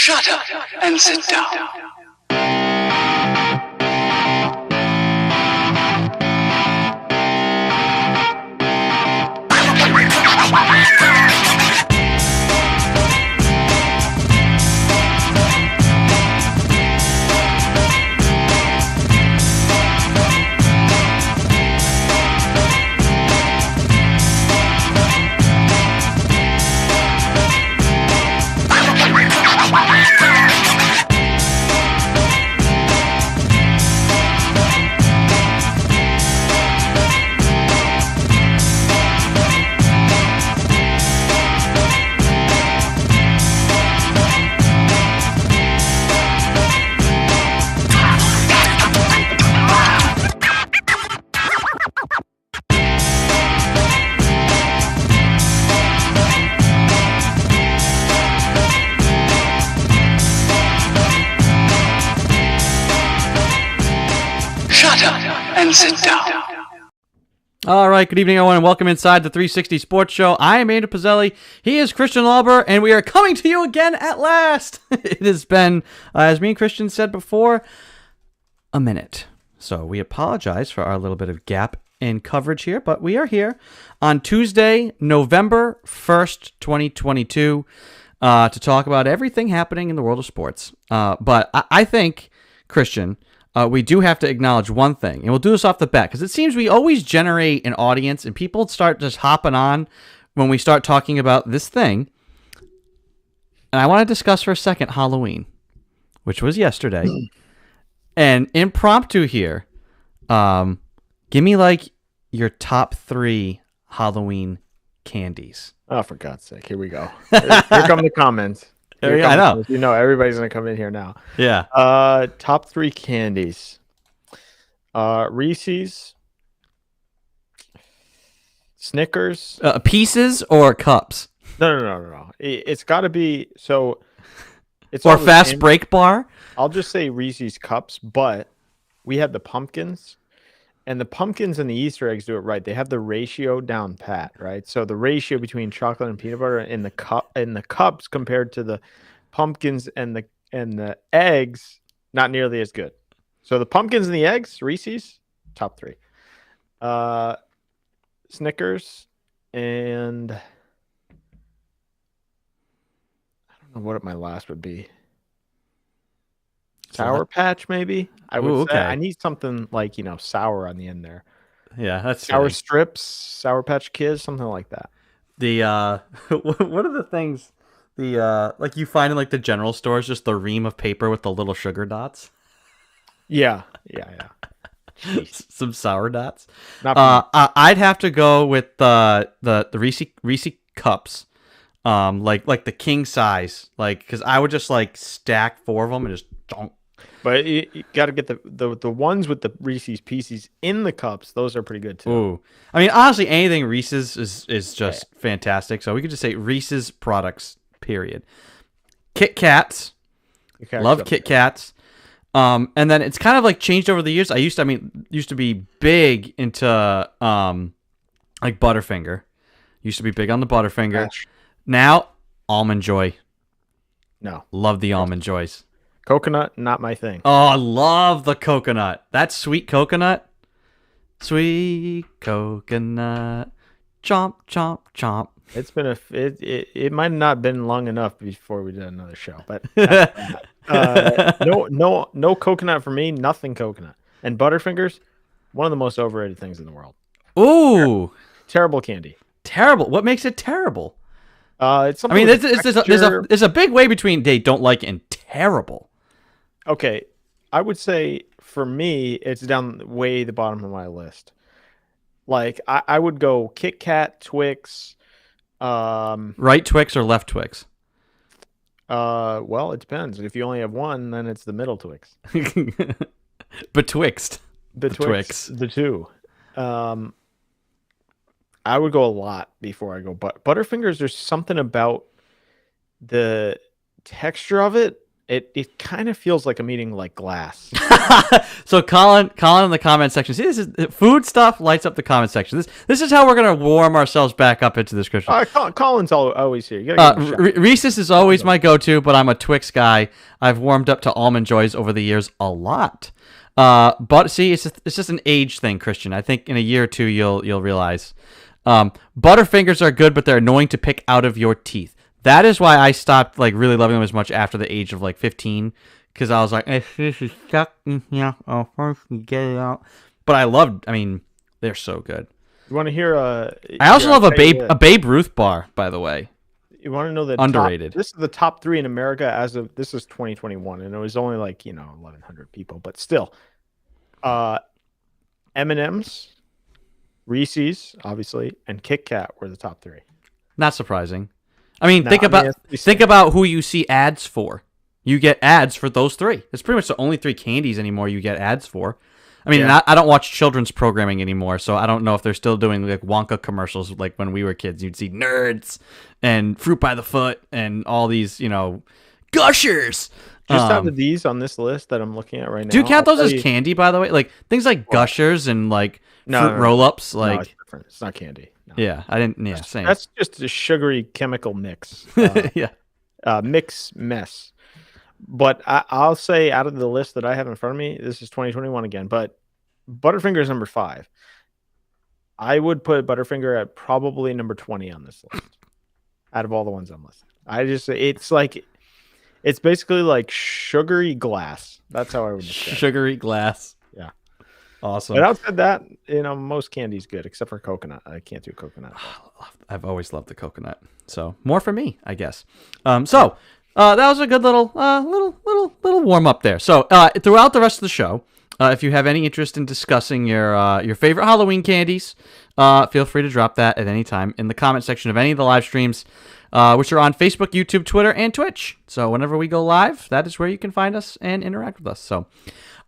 Shut up and sit down. Shut up and sit down. All right, good evening, everyone, and welcome inside the 360 Sports Show. I am Andrew Pizzelli. He is Christian Lauber, and we are coming to you again at last. It has been, as me and Christian said before, a minute. So we apologize for our little bit of gap in coverage here, but we are here on Tuesday, November 1st, 2022, to talk about everything happening in the world of sports. But I think, Christian, we do have to acknowledge one thing, and we'll do this off the bat, because it seems we always generate an audience, and people start just hopping on when we start talking about this thing. And I want to discuss for a second Halloween, which was yesterday. And impromptu here, give me like your top 3 Halloween candies. Oh, for God's sake. Here we go. Here come the comments. I know. You know, everybody's going to come in here now. Yeah. Top 3 candies. Reese's, Snickers. Pieces or cups? No. It's got to be, so it's Or all the fast same. break bar? I'll just say Reese's cups, but we had the pumpkins, and the pumpkins and the Easter eggs do it right. They have the ratio down pat, right? So the ratio between chocolate and peanut butter in the cups compared to the pumpkins and the eggs, not nearly as good. So the pumpkins and the eggs, Reese's, top 3. Snickers, and I don't know what my last would be. Sour Patch, maybe. I would say I need something like, sour on the end there. Yeah, that's Sour silly. Strips, Sour Patch Kids, something like that. The what are the things like you find in like the general stores, just the ream of paper with the little sugar dots? Yeah. Some sour dots. Not I'd have to go with the Reese cups. Like the king size, like, because I would just like stack 4 of them and just don't. But you got to get the ones with the Reese's Pieces in the cups. Those are pretty good too. Ooh, I mean, honestly, anything Reese's is just fantastic. So we could just say Reese's products. Period. Kit Kats, love Kit Kats. And then it's kind of like changed over the years. used to be big into like Butterfinger. Used to be big on the Butterfinger. Now, Almond Joy. No. Love the Almond Joys. Coconut, not my thing. Oh, I love the coconut. That sweet coconut. Sweet coconut. Chomp, chomp, chomp. It's been it might not have been long enough before we did another show, but no coconut for me, nothing coconut. And Butterfingers, one of the most overrated things in the world. Ooh. Terrible candy. Terrible. What makes it terrible? It's something. There's a big way between they don't like and terrible. Okay, I would say for me, it's down way the bottom of my list. Like I would go Kit Kat, Twix. Right Twix or left Twix? Well, it depends. If you only have one, then it's the middle Twix. Betwixt. Betwixt the two. I would go a lot before I go Butterfingers. There's something about the texture of it it kind of feels like I'm eating like glass. So Colin in the comment section. See, this is food stuff lights up the comment section. This is how we're gonna warm ourselves back up into this, Christian. Colin's always here. You gotta give him a shout. Reese's is always my go-to, but I'm a Twix guy. I've warmed up to Almond Joys over the years a lot. But see, it's just an age thing, Christian. I think in a year or two you'll realize. Butterfingers are good, but they're annoying to pick out of your teeth. That is why I stopped like really loving them as much after the age of like 15, because I was like, this is stuck in here. Oh, first you get it out. But I mean, they're so good. You want to hear? I also love a Babe Ruth bar, by the way. You want to know that underrated? This is the top 3 in America as of this is 2021, and it was only like 1,100 people, but still, M&M's, Reese's, obviously, and Kit Kat were the top 3. Not surprising. I mean, think about who you see ads for. You get ads for those 3. It's pretty much the only 3 candies anymore you get ads for. I mean, I don't watch children's programming anymore, so I don't know if they're still doing like Wonka commercials like when we were kids. You'd see Nerds and Fruit by the Foot and all these, Gushers. Just out of these on this list that I'm looking at right now. Do you count those as candy, by the way? Like things like Gushers and like fruit roll-ups? Like, no, it's different. It's not candy. No. Yeah, I didn't. Yeah, same. That's just a sugary chemical mix. Yeah. Mix mess. But I'll say out of the list that I have in front of me, this is 2021 again, but Butterfinger is number 5. I would put Butterfinger at probably number 20 on this list out of all the ones I'm listing. It's basically like sugary glass. That's how I would describe it. Sugary glass. Yeah. Awesome. But outside that, most candy's good except for coconut. I can't do coconut. I've always loved the coconut. So more for me, I guess. That was a good little warm up there. So throughout the rest of the show, if you have any interest in discussing your favorite Halloween candies, feel free to drop that at any time in the comment section of any of the live streams, which are on Facebook, YouTube, Twitter, and Twitch. So whenever we go live, that is where you can find us and interact with us. So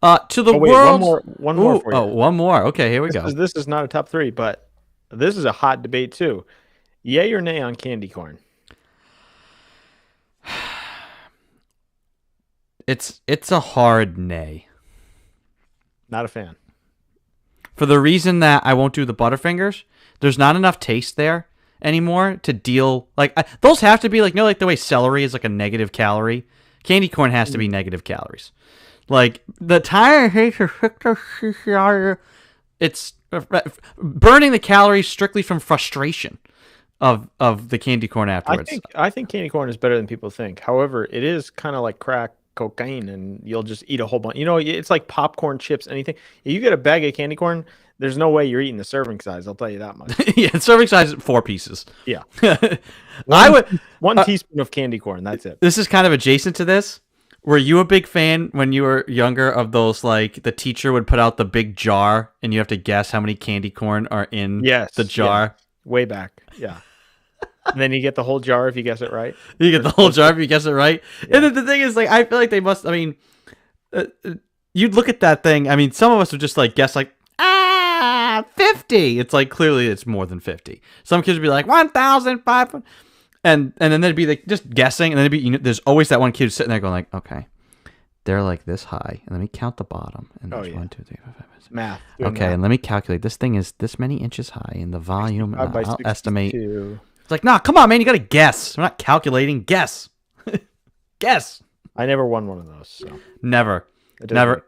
world. One more for you. Oh, one more. Okay, here we go. This is not a top 3, but this is a hot debate too. Yay or nay on candy corn? It's a hard nay. Not a fan. For the reason that I won't do the Butterfingers. There's not enough taste there anymore to deal those have to be like the way celery is like a negative calorie. Candy corn has to be negative calories. Like the tire it's burning the calories strictly from frustration of the candy corn afterwards. I think candy corn is better than people think. However, it is kind of like crack cocaine, and you'll just eat a whole bunch. It's like popcorn, chips, anything. If you get a bag of candy corn, there's no way you're eating the serving size. I'll tell you that much. Yeah, serving size is 4 pieces. Yeah, one teaspoon of candy corn. That's it. This is kind of adjacent to this. Were you a big fan when you were younger of those, like the teacher would put out the big jar and you have to guess how many candy corn are in the jar? Yes. Way back. Yeah. And then you get the whole jar if you guess it right. You get the whole jar if you guess it right. Yeah. And then the thing is, like, I feel like they must, I mean, you'd look at that thing. I mean, some of us would just like guess like, 50. It's like, clearly it's more than 50. Some kids would be like 1,500. And then they'd be like just guessing, and then it'd be there's always that one kid sitting there going like, okay, they're like this high, and let me count the bottom, and there's 1, 2, 3, 4, 5, 6. Math. Okay, and let me calculate. This thing is this many inches high, and the volume I'll estimate. It's like, nah, come on, man, you gotta guess. We're not calculating. Guess, guess. I never won one of those. So. Never,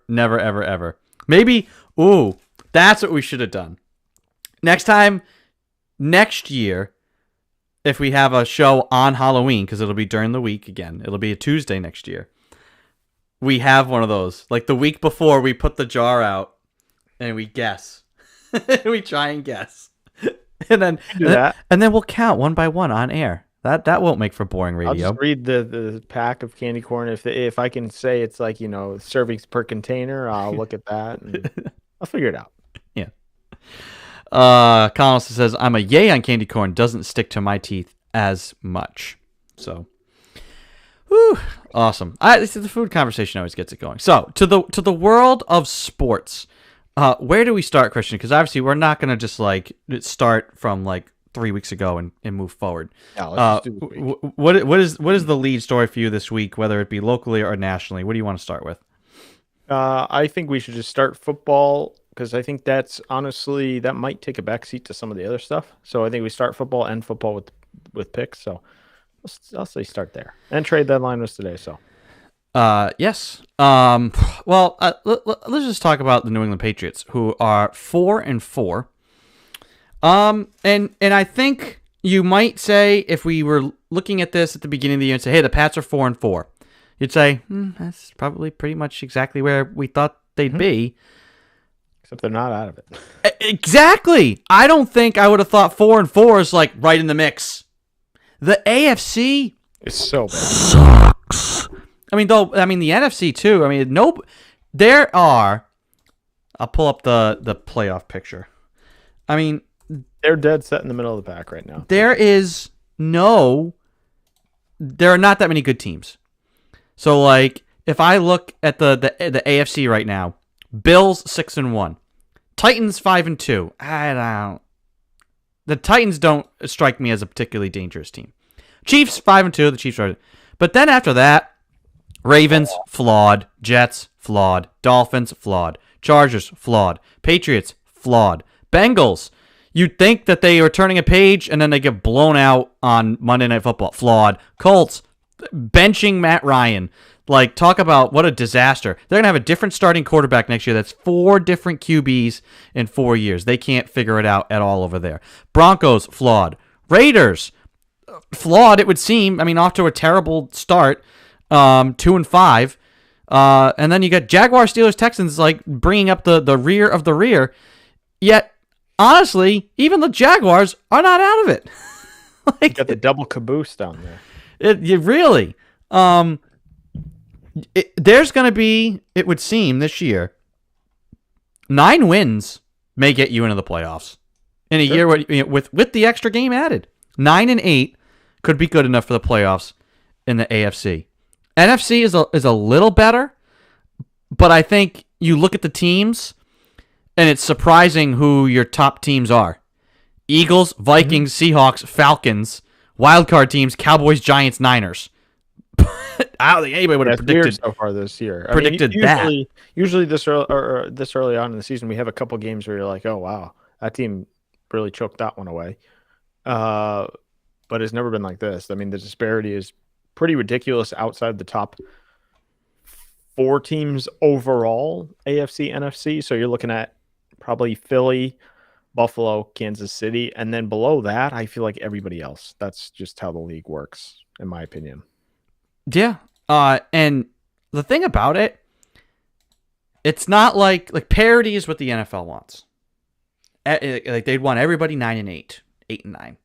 ever. Maybe. Ooh, that's what we should have done. Next year. If we have a show on Halloween, because it'll be during the week again, it'll be a Tuesday next year. We have one of those. Like the week before, we put the jar out and we guess. We try and guess. And then we'll count one by one on air. That won't make for boring radio. I'll just read the pack of candy corn. If I can say it's like, servings per container, I'll look at that and I'll figure it out. Yeah. Collins says, I'm a yay on candy corn. Doesn't stick to my teeth as much. So, whew, awesome. The food conversation always gets it going. So, to the world of sports, where do we start, Christian? Because obviously we're not going to just like start from like 3 weeks ago and move forward. Yeah, let's just do this week. What is the lead story for you this week, whether it be locally or nationally? What do you want to start with? I think we should just start football because I think that's honestly that might take a backseat to some of the other stuff. So I think we start football and football with picks. So I'll say start there. And trade deadline was today. So Yes. Well, let's just talk about the New England Patriots, who are 4-4. And I think you might say, if we were looking at this at the beginning of the year and say, hey, the Pats are 4-4, you'd say, that's probably pretty much exactly where we thought they'd be. except they're not out of it. Exactly. I don't think I would have thought 4-4 is like right in the mix. The AFC It's so bad. sucks. I mean, the NFC too. I mean, there are. I'll pull up the playoff picture. I mean, They're dead set in the middle of the pack right now. there are not that many good teams. So, like, if I look at the AFC right now, Bills 6-1, Titans 5-2. The Titans don't strike me as a particularly dangerous team. Chiefs 5-2. The Chiefs are, but then after that, Ravens flawed, Jets flawed, Dolphins flawed, Chargers flawed, Patriots flawed, Bengals. You'd think that they were turning a page and then they get blown out on Monday Night Football. Flawed. Colts benching Matt Ryan. Like, talk about what a disaster. They're going to have a different starting quarterback next year. That's 4 different QBs in 4 years. They can't figure it out at all over there. Broncos, flawed. Raiders, flawed, it would seem. I mean, off to a terrible start, 2-5. And then you got Jaguars, Steelers, Texans, like, bringing up the rear of the rear. Yet, honestly, even the Jaguars are not out of it. You got the double caboose down there. Really. There's going to be, it would seem, this year, 9 wins may get you into the playoffs. In a year with the extra game added. 9-8 could be good enough for the playoffs in the AFC. NFC is a little better, but I think you look at the teams, and it's surprising who your top teams are. Eagles, Vikings, Seahawks, Falcons, wildcard teams, Cowboys, Giants, Niners. I don't think anybody would have predicted so far this year. Usually this early on in the season, we have a couple games where you're like, oh wow, that team really choked that one away. But it's never been like this. I mean, the disparity is pretty ridiculous outside the top 4 teams overall, AFC, NFC. So you're looking at probably Philly, Buffalo, Kansas City, and then below that, I feel like everybody else. That's just how the league works, in my opinion. Yeah. And the thing about it, it's not like parity is what the NFL wants. Like, they'd want everybody 9-8, 8-9.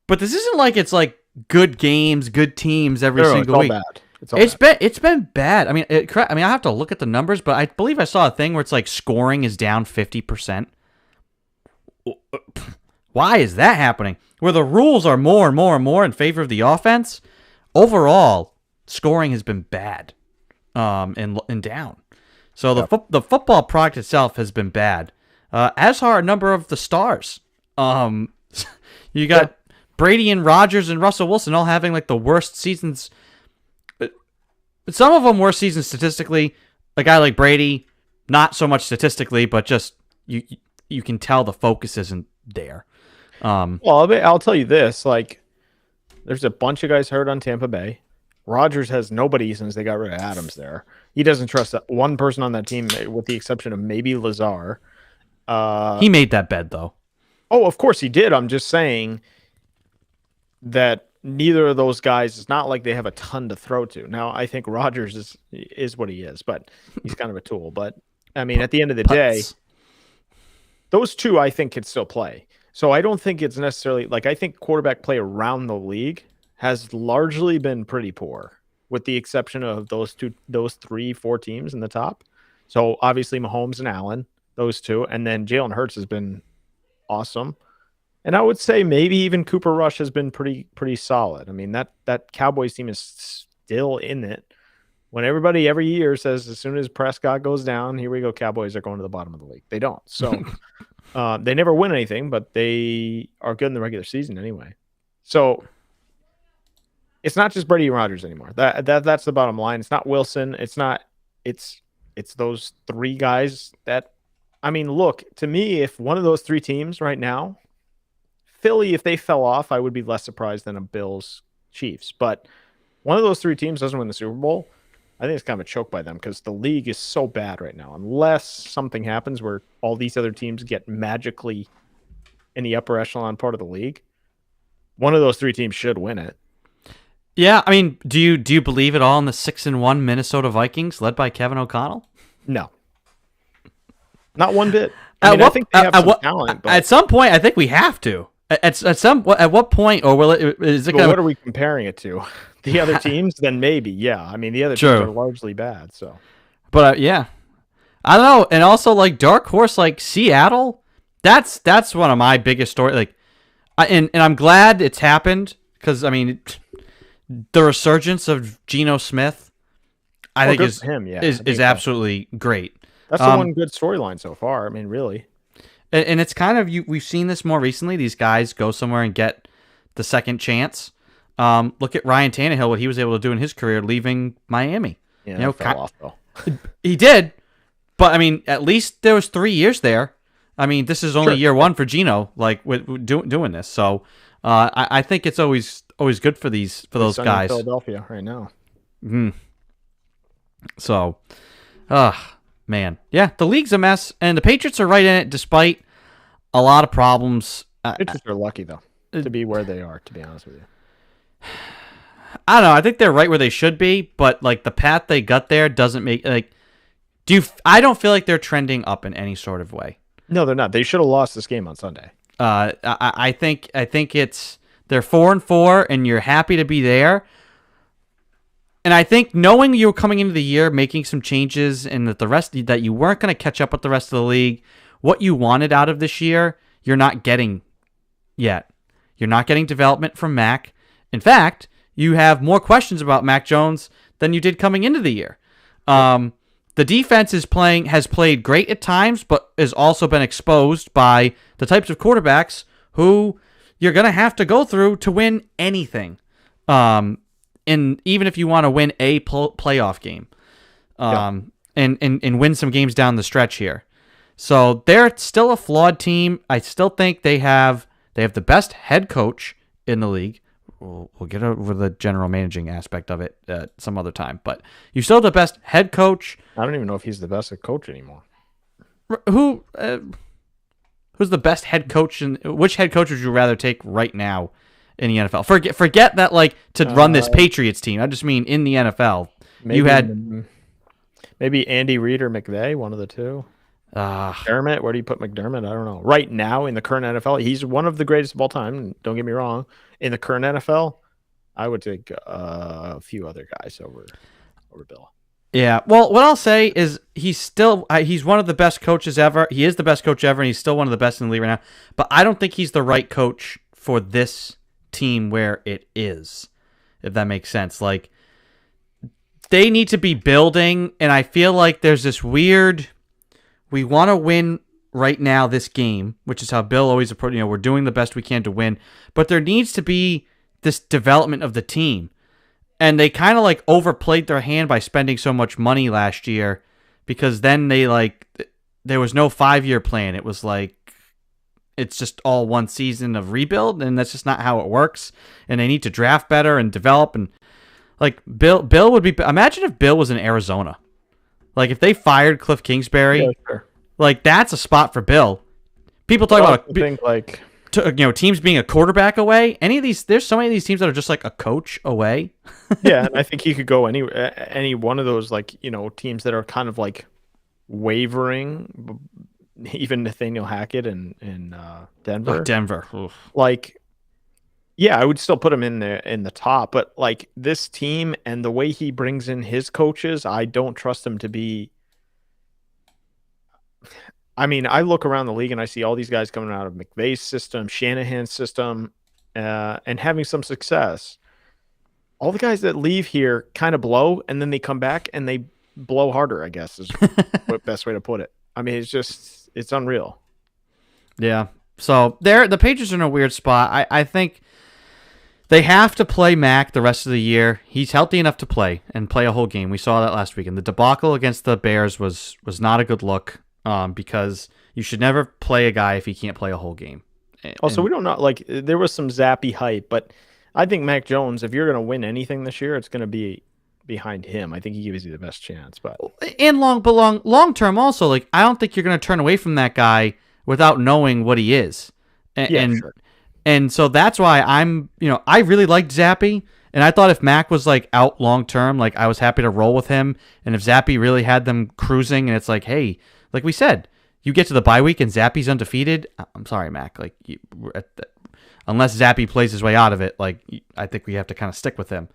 But this isn't like it's like good games, good teams every single week. It's been bad. I mean, I have to look at the numbers, but I believe I saw a thing where it's like scoring is down 50%. Why is that happening? Where the rules are more and more and more in favor of the offense, overall scoring has been bad, and down. So the football product itself has been bad. As are a number of the stars. You got Brady and Rodgers and Russell Wilson all having like the worst seasons. Some of them worst seasons statistically. A guy like Brady, not so much statistically, but just you can tell the focus isn't there. Well, I'll tell you this: like, there's a bunch of guys hurt on Tampa Bay. Rodgers has nobody since they got rid of Adams there. He doesn't trust one person on that team, with the exception of maybe Lazar. He made that bed, though. Oh, of course he did. I'm just saying that neither of those guys, it's not like they have a ton to throw to. Now, I think Rodgers is what he is, but he's kind of a tool. But, I mean, at the end of the day, those two, I think, could still play. So I don't think it's necessarily like, I think quarterback play around the league has largely been pretty poor, with the exception of those 3, 4 teams in the top. So obviously Mahomes and Allen, those two, and then Jalen Hurts has been awesome. And I would say maybe even Cooper Rush has been pretty solid. I mean, that Cowboys team is still in it. When everybody every year says as soon as Prescott goes down, here we go, Cowboys are going to the bottom of the league. They don't. So They never win anything, but they are good in the regular season anyway. So it's not just Brady and Rodgers anymore. That's the bottom line. It's not Wilson. It's those three guys that, I mean, look, to me, if one of those three teams right now, Philly, if they fell off, I would be less surprised than a Bills Chiefs. But one of those three teams doesn't win the Super Bowl, I think it's kind of a choke by them because the league is so bad right now. Unless something happens where all these other teams get magically in the upper echelon part of the league, one of those three teams should win it. Yeah, I mean, do you believe it all in the 6-1 Minnesota Vikings led by Kevin O'Connell? No, not one bit. I think they have some talent. But at some point, I think we have to. At what point, or will it? Is it? What are we comparing it to? The other teams? Then maybe, yeah. I mean, the other teams are largely bad. So, but yeah, I don't know. And also, like dark horse, like Seattle. That's one of my biggest stories. Like, and I'm glad it's happened because I mean, the resurgence of Geno Smith, I think is absolutely great. That's the one good storyline so far. I mean, really. And it's kind of we've seen this more recently. These guys go somewhere and get the second chance. Look at Ryan Tannehill, what he was able to do in his career, leaving Miami. Yeah, fell off though. He did, but I mean, at least there was 3 years there. I mean, this is only year one for Geno, like with doing this. So I think it's always good for those guys. In Philadelphia right now. So, man, yeah, the league's a mess, and the Patriots are right in it despite a lot of problems. Patriots are lucky though to be where they are. To be honest with you, I don't know. I think they're right where they should be, but like the path they got there doesn't make like. I don't feel like they're trending up in any sort of way. No, they're not. They should have lost this game on Sunday. I think it's they're 4-4, and you're happy to be there. And I think knowing you were coming into the year, making some changes, and that you weren't going to catch up with the rest of the league, what you wanted out of this year, you're not getting yet. You're not getting development from Mac. In fact, you have more questions about Mac Jones than you did coming into the year. The defense has played great at times, but has also been exposed by the types of quarterbacks who you're going to have to go through to win anything. And even if you want to win a playoff game, and win some games down the stretch here. So they're still a flawed team. I still think they have the best head coach in the league. We'll get over the general managing aspect of it some other time. But you still have the best head coach. I don't even know if he's the best coach anymore. Who's the best head coach? Which head coach would you rather take right now in the NFL? Forget that to run this Patriots team. I just mean in the NFL. Maybe Andy Reid or McVay, one of the two. McDermott, where do you put McDermott? I don't know. Right now in the current NFL, he's one of the greatest of all time. Don't get me wrong. In the current NFL, I would take a few other guys over Bill. Yeah. Well, what I'll say is he's one of the best coaches ever. He is the best coach ever, and he's still one of the best in the league right now. But I don't think he's the right coach for this team where it is, if that makes sense. Like, they need to be building, and I feel like there's this weird, we want to win right now this game, which is how Bill always approached, we're doing the best we can to win, but there needs to be this development of the team. And they kind of overplayed their hand by spending so much money last year, because then there was no 5-year plan. It was it's just all one season of rebuild, and that's just not how it works. And they need to draft better and develop. And Bill would be, imagine if Bill was in Arizona. If they fired Cliff Kingsbury, yeah, sure. That's a spot for Bill. People talk about teams being a quarterback away. There's so many of these teams that are just a coach away. Yeah, and I think he could go any one of those teams that are kind of wavering. Even Nathaniel Hackett in Denver. Denver. Oof. Yeah, I would still put him in the top, but this team and the way he brings in his coaches, I don't trust him to be. I mean, I look around the league and I see all these guys coming out of McVay's system, Shanahan's system, and having some success. All the guys that leave here kind of blow, and then they come back and they blow harder, I guess is the best way to put it. I mean, it's unreal. Yeah. So the Patriots are in a weird spot. I think they have to play Mac the rest of the year. He's healthy enough to play and play a whole game. We saw that last week. And the debacle against the Bears was not a good look because you should never play a guy if he can't play a whole game. Also, we don't know, like, there was some zappy hype, but I think Mac Jones, if you're going to win anything this year, it's going to be behind him. I think he gives you the best chance. But long term also, like, I don't think you're going to turn away from that guy without knowing what he is. Sure. And so that's why I really liked Zappy, and I thought if Mac was like out long term, like I was happy to roll with him. And if Zappy really had them cruising, and it's like, hey, like we said, you get to the bye week and Zappy's undefeated. I'm sorry, Mac. Like, unless Zappy plays his way out of it, like I think we have to kind of stick with him.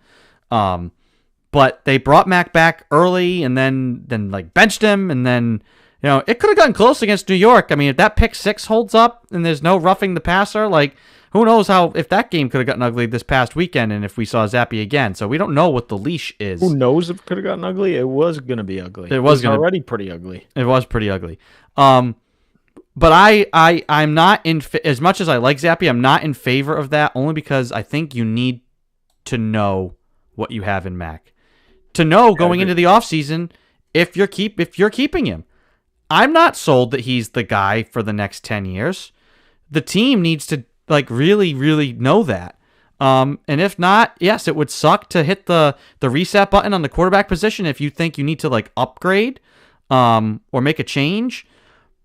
But they brought Mac back early, and then like benched him, and then it could have gotten close against New York. I mean, if that pick six holds up and there's no roughing the passer, like who knows if that game could have gotten ugly this past weekend, and if we saw Zappy again. So we don't know what the leash is. Who knows if it could have gotten ugly? It was going to be ugly. It was already pretty ugly. It was pretty ugly. But I'm not as much as I like Zappy, I'm not in favor of that, only because I think you need to know what you have in Mac. To know going into the offseason if you're keeping him. I'm not sold that he's the guy for the next 10 years. The team needs to really, really know that. And if not, yes, it would suck to hit the reset button on the quarterback position if you think you need to upgrade or make a change.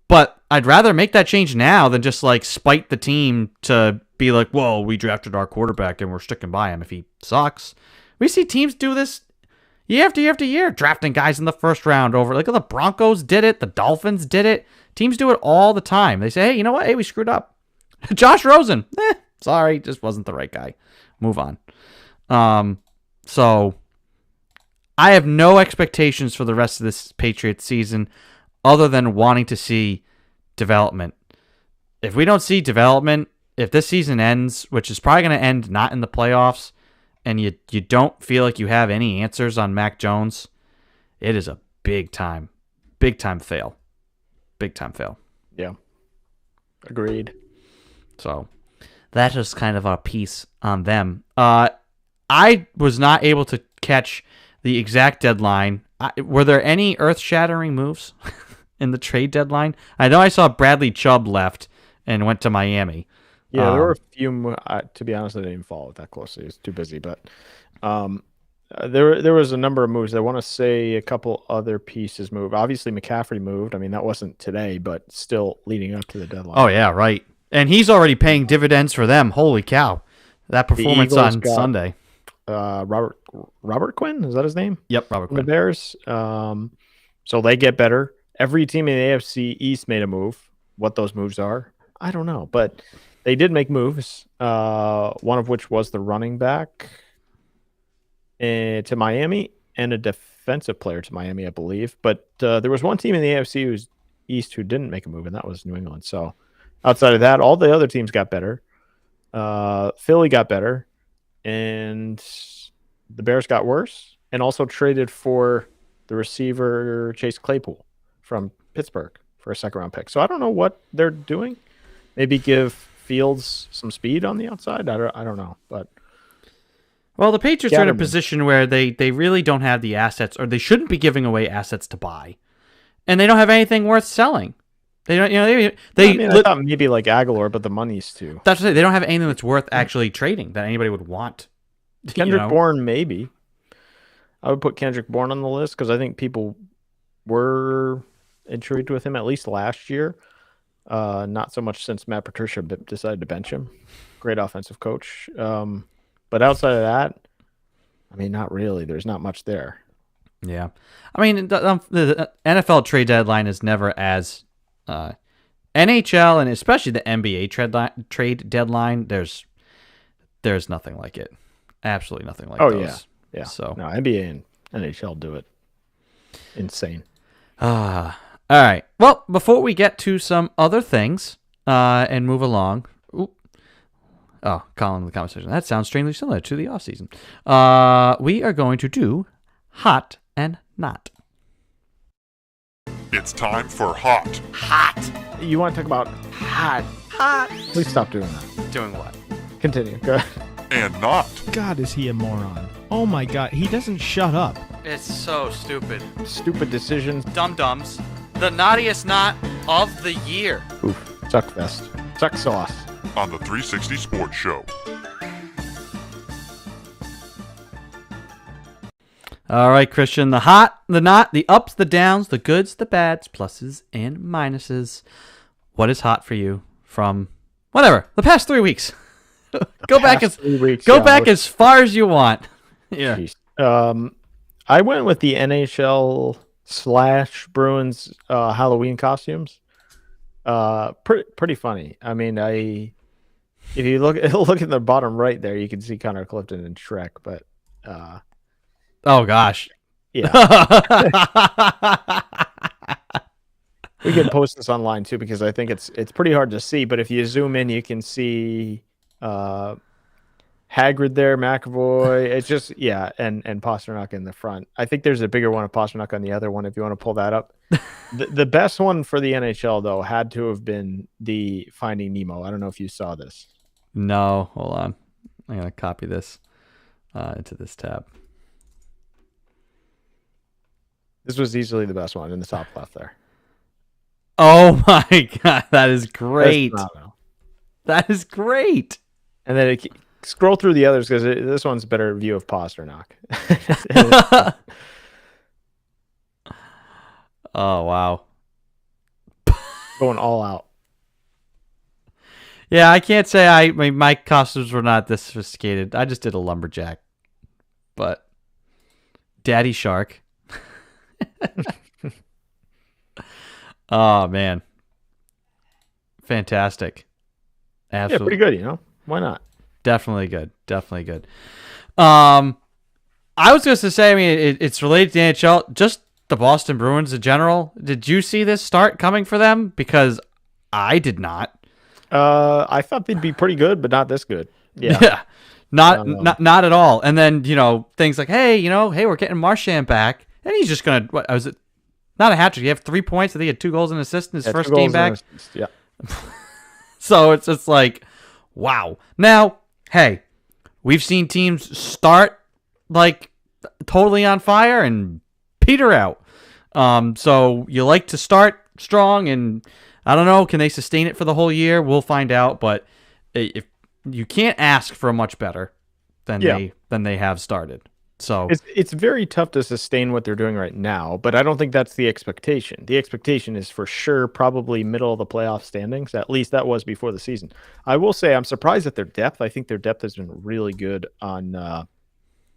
But I'd rather make that change now than just spite the team to be like, whoa, we drafted our quarterback and we're sticking by him if he sucks. We see teams do this year after year after year, drafting guys in the first round over. Look at the Broncos did it. The Dolphins did it. Teams do it all the time. They say, hey, you know what? Hey, we screwed up. Josh Rosen. Sorry, just wasn't the right guy. Move on. So I have no expectations for the rest of this Patriots season other than wanting to see development. If we don't see development, if this season ends, which is probably going to end not in the playoffs, and you don't feel like you have any answers on Mac Jones, it is a big time fail. Big time fail. Yeah. Agreed. So that is kind of our piece on them. I was not able to catch the exact deadline. Were there any earth-shattering moves in the trade deadline? I know I saw Bradley Chubb left and went to Miami. Yeah, there were a few. To be honest, I didn't even follow it that closely. It was too busy. But there was a number of moves. I want to say a couple other pieces moved. Obviously, McCaffrey moved. I mean, that wasn't today, but still leading up to the deadline. Oh, yeah, right. And he's already paying dividends for them. Holy cow. That performance on Sunday. Robert Quinn, is that his name? Yep, Robert Quinn. The Bears. So they get better. Every team in the AFC East made a move. What those moves are, I don't know. But they did make moves, one of which was the running back to Miami and a defensive player to Miami, I believe. But there was one team in the AFC East who didn't make a move, and that was New England. So outside of that, all the other teams got better. Philly got better, and the Bears got worse, and also traded for the receiver Chase Claypool from Pittsburgh for a second-round pick. So I don't know what they're doing. Maybe give Fields some speed on the outside. I don't know, but well, the Patriots are in a position where they really don't have the assets, or they shouldn't be giving away assets to buy, and they don't have anything worth selling. They don't, I thought maybe like Aguilar, but the money's too. That's what I say. They don't have anything that's worth actually trading that anybody would want. Kendrick Bourne, maybe. I would put Kendrick Bourne on the list because I think people were intrigued with him at least last year. Not so much since Matt Patricia decided to bench him. Great offensive coach. But outside of that, I mean, not really. There's not much there. Yeah. I mean, the NFL trade deadline is never as NHL and especially the NBA trade deadline. There's nothing like it. Absolutely nothing like those. Yeah. So no, NBA and NHL do it. Insane. All right. Well, before we get to some other things and move along. Colin in the comment section. That sounds strangely similar to the offseason. We are going to do Hot and Not. It's time for Hot. You want to talk about hot? Please stop doing that. Doing what? Continue. Go ahead. And Not. God, is he a moron? Oh my God, he doesn't shut up. It's so stupid. Stupid decisions. Dum-dums. The naughtiest knot of the year. Oof. Suckfest. Suck sauce. On the 360 Sports Show. All right, Christian. The hot, the not, the ups, the downs, the goods, the bads, pluses, and minuses. What is hot for you from whatever the past 3 weeks? Go back as 3 weeks. go back as far as you want. Yeah. Jeez. I went with the NHL / Bruins Halloween costumes. Pretty funny. I mean, if you look at the bottom right there, you can see Connor Clifton and Shrek. But Oh gosh. yeah, we can post this online too because I think it's pretty hard to see. But if you zoom in, you can see Hagrid there, McAvoy. It's just and Pasternak in the front. I think there's a bigger one of Pasternak on the other one if you want to pull that up. The best one for the NHL though had to have been the Finding Nemo. I don't know if you saw this. No, hold on. I'm gonna copy this into this tab. This was easily the best one in the top left there. Oh my god, that is great. That's phenomenal. That is great. And then scroll through the others because this one's a better view of Pasternak. Oh wow. Going all out. Yeah, I can't say my costumes were not this sophisticated. I just did a lumberjack. But Daddy Shark. Oh man. Fantastic. Absolutely. Yeah, pretty good, Why not? Definitely good. Definitely good. I was just to say, I mean, it's related to the NHL, just the Boston Bruins in general. Did you see this start coming for them? Because I did not. I thought they'd be pretty good, but not this good. Yeah. Not at all. And then, things like, hey, we're getting Marchand back. And he's just going to, was it not a hat trick? You have 3 points. I think he had 2 goals and assists in his first game back. Yeah. So it's just like, wow. Now, hey, we've seen teams start like totally on fire and peter out. So you like to start strong, and I don't know, can they sustain it for the whole year? We'll find out. But if you can't ask for much better than they have started. So it's very tough to sustain what they're doing right now, but I don't think that's the expectation. The expectation is for sure probably middle of the playoff standings. At least that was before the season. I will say I'm surprised at their depth. I think their depth has been really good on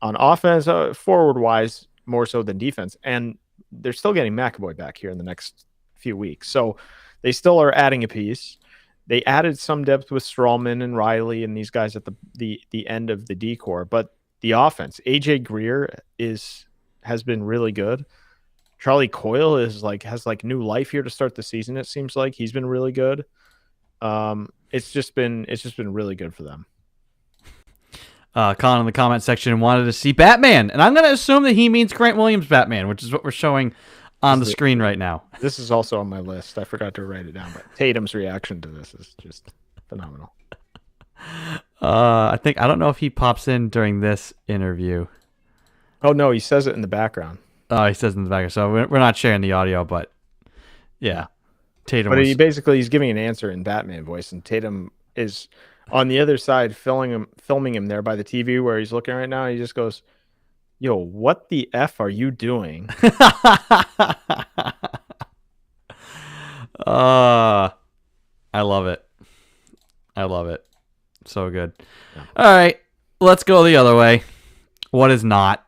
offense, forward wise, more so than defense. And they're still getting McAvoy back here in the next few weeks, so they still are adding a piece. They added some depth with Strawman and Riley and these guys at the end of the D-core, but the offense, AJ Greer has been really good. Charlie Coyle has new life here to start the season. It seems like he's been really good. It's just been really good for them. Colin in the comment section wanted to see Batman, and I'm going to assume that he means Grant Williams Batman, which is what we're showing on the screen right now. This is also on my list. I forgot to write it down, but Tatum's reaction to this is just phenomenal. I don't know if he pops in during this interview. Oh no, he says it in the background. Oh, he says in the background. So we're not sharing the audio, but yeah, Tatum. But he's giving an answer in Batman voice, and Tatum is on the other side filming him there by the TV where he's looking right now. He just goes, "Yo, what the F are you doing?" I love it. I love it. So good. Yeah. All right, let's go the other way. What is not?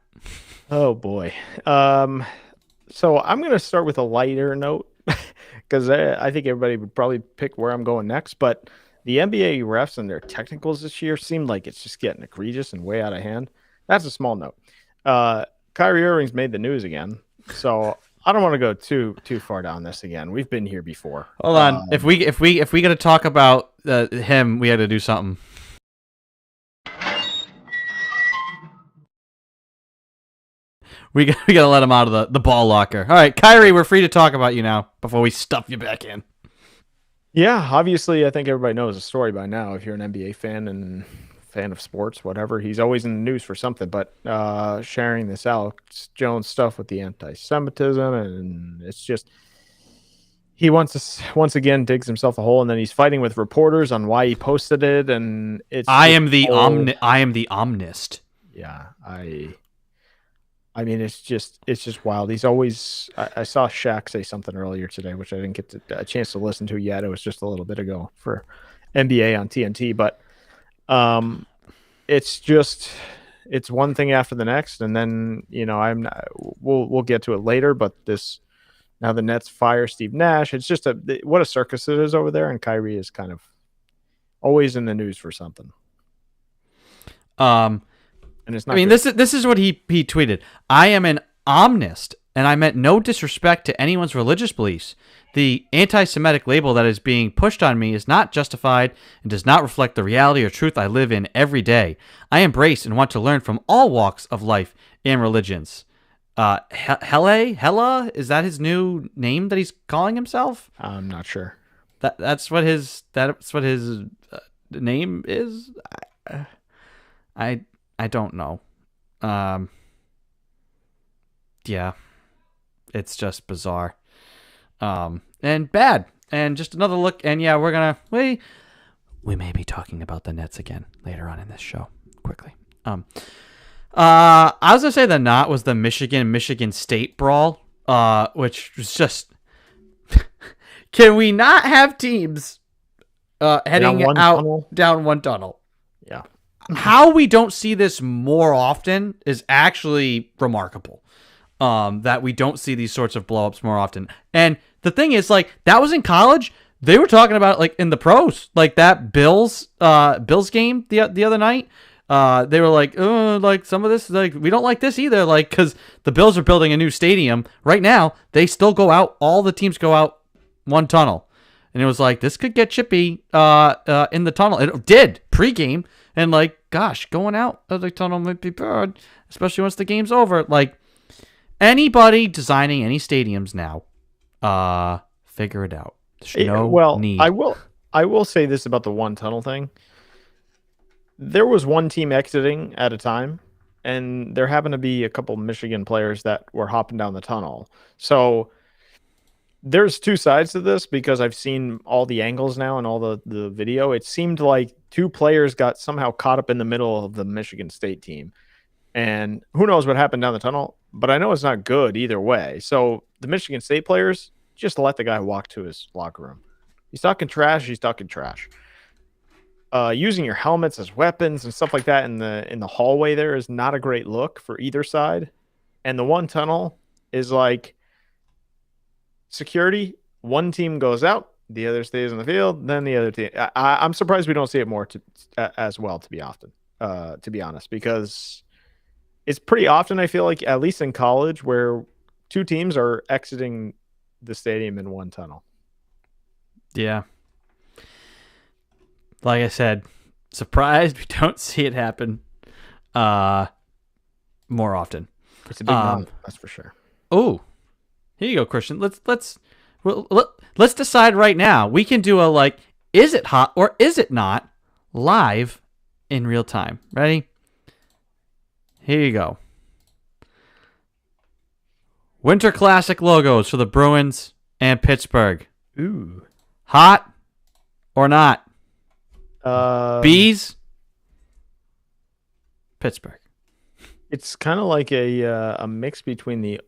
Oh boy. So I'm gonna start with a lighter note because I think everybody would probably pick where I'm going next. But the NBA refs and their technicals this year seem like it's just getting egregious and way out of hand. That's a small note. Kyrie Irving's made the news again, so I don't want to go too far down this again. We've been here before. Hold on. If we got to talk about him, we had to do something. We gotta let him out of the ball locker. All right, Kyrie, we're free to talk about you now before we stuff you back in. Yeah, obviously, I think everybody knows the story by now. If you're an NBA fan and fan of sports, whatever, he's always in the news for something. But sharing this Alex Jones stuff with the anti-Semitism, and it's just he once again digs himself a hole, and then he's fighting with reporters on why he posted it. And it's I am the omnist. Yeah, I mean, it's just wild. He's always. I saw Shaq say something earlier today, which I didn't get a chance to listen to yet. It was just a little bit ago for NBA on TNT, but it's one thing after the next, and then we'll get to it later. But now the Nets fire Steve Nash. It's just what a circus it is over there, and Kyrie is kind of always in the news for something. And it's not. I mean, this is what he tweeted. I am an omnist, and I meant no disrespect to anyone's religious beliefs. The anti-Semitic label that is being pushed on me is not justified and does not reflect the reality or truth I live in every day. I embrace and want to learn from all walks of life and religions. Hella, is that his new name that he's calling himself? I'm not sure. That's what his name is. I don't know. Yeah, it's just bizarre. And bad. And just another look. And yeah, we may be talking about the Nets again later on in this show. Quickly. I was gonna say the knot was the Michigan State brawl, which was just. Can we not have teams heading down one tunnel? Yeah. How we don't see this more often is actually remarkable. That we don't see these sorts of blowups more often. And the thing is, like, that was in college. They were talking about it, like, in the pros, like that Bills game the other night. They were like, oh, like some of this, like, we don't like this either. Like, because the Bills are building a new stadium right now. They still go out. All the teams go out one tunnel. And it was like, this could get chippy in the tunnel. It did pregame. And, like, gosh, going out of the tunnel might be bad, especially once the game's over. Like, anybody designing any stadiums now, figure it out. There's no need. I will say this about the one tunnel thing. There was one team exiting at a time, and there happened to be a couple Michigan players that were hopping down the tunnel. So there's two sides to this because I've seen all the angles now and all the video. It seemed like two players got somehow caught up in the middle of the Michigan State team. And who knows what happened down the tunnel, but I know it's not good either way. So the Michigan State players, just let the guy walk to his locker room. He's talking trash. Using your helmets as weapons and stuff like that in the hallway there is not a great look for either side. And the one tunnel is like, security, one team goes out, the other stays on the field, then the other team. I'm surprised we don't see it more as well, to be honest, because it's pretty often, I feel like, at least in college, where two teams are exiting the stadium in one tunnel. Yeah. Like I said, surprised we don't see it happen more often. It's a big moment, that's for sure. Oh. Here you go, Christian. Let's decide right now. We can do a is it hot or is it not live in real time. Ready? Here you go. Winter Classic logos for the Bruins and Pittsburgh. Ooh. Hot or not? Bees. Pittsburgh. It's kind of like a mix between the